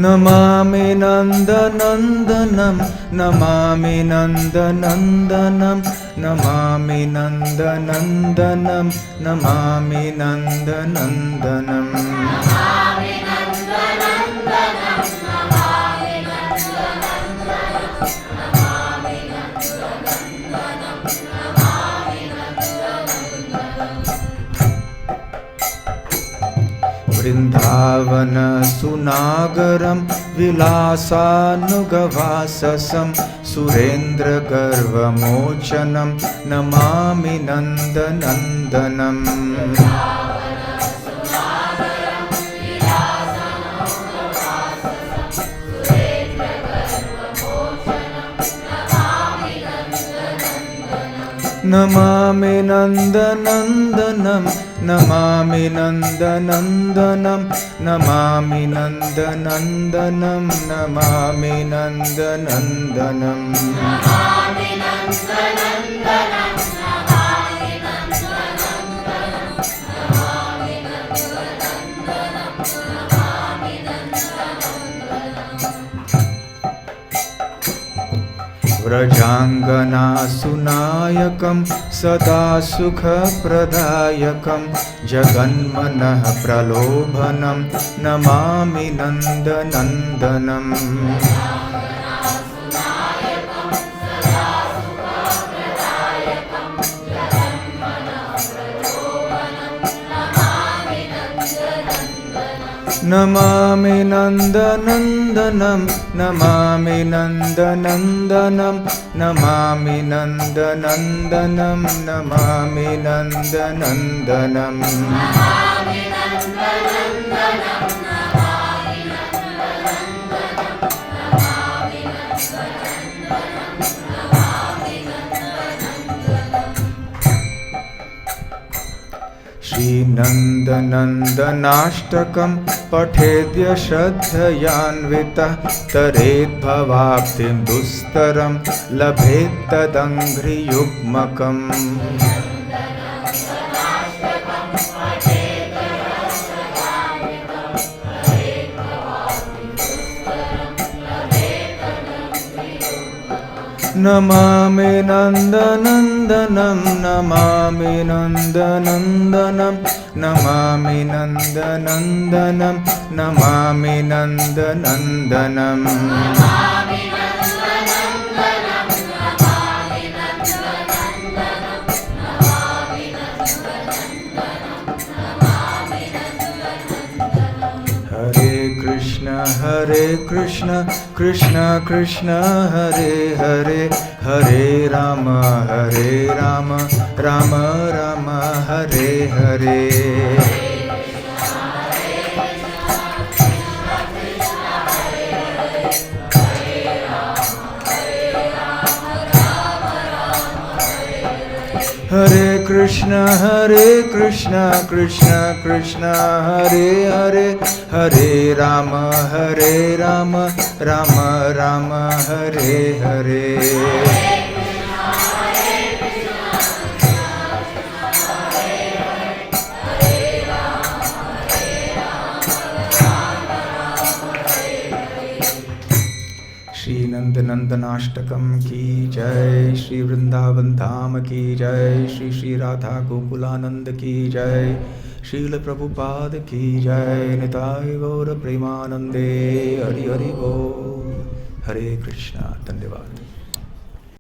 नमामि नन्दनन्दनं नमामि नन्दनन्दनं नमामि नन्दनन्दनं नमामि नन्दनन्दनम् वृंदावन सुनागरम विलासानुगवाससं सुरेन्द्र गर्वमोचनं नमामि नन्दनन्दनम् नमामि नन्दनन्दनं नमामि नन्दनन्दनं नमामि नन्दनन्दनं नमामि नन्दनन्दनम् व्रजांगना सुनायकं सदा सुखप्रदायकं जगन्मनः प्रलोभनं नमामि नन्दनन्दनम् नमामि नन्दनन्दनं नमामि नन्दनन्दनं नमामि नन्दनन्दनं नमामि नन्दनन्दनम् श्रीनन्दनन्दनाष्टकं पठेद्य श्रद्धयान्वितः तरेद्भवाप्तिं दुस्तरं लभेत्तदङ्घ्रियुग्मकम् नमामि नन्दनन्दनं नमामि नन्दनन्दनं नमामि नन्दनन्दनं नमामि नन्दनन्दनम् हरे कृष्ण कृष्ण कृष्ण हरे हरे हरे राम राम राम हरे हरे कृष्ण कृष्ण हरे हरे, हरे राम राम राम हरे हरे। श्री नंद नंदनाष्टकम की जय, श्री वृंदावन धाम की जय, श्री श्री राधा गोकुलानंद की जय, श्रील प्रभुपाद की जय, निताय गौर प्रेमानंदे, हरि हरि बोल। हरे कृष्णा। धन्यवाद।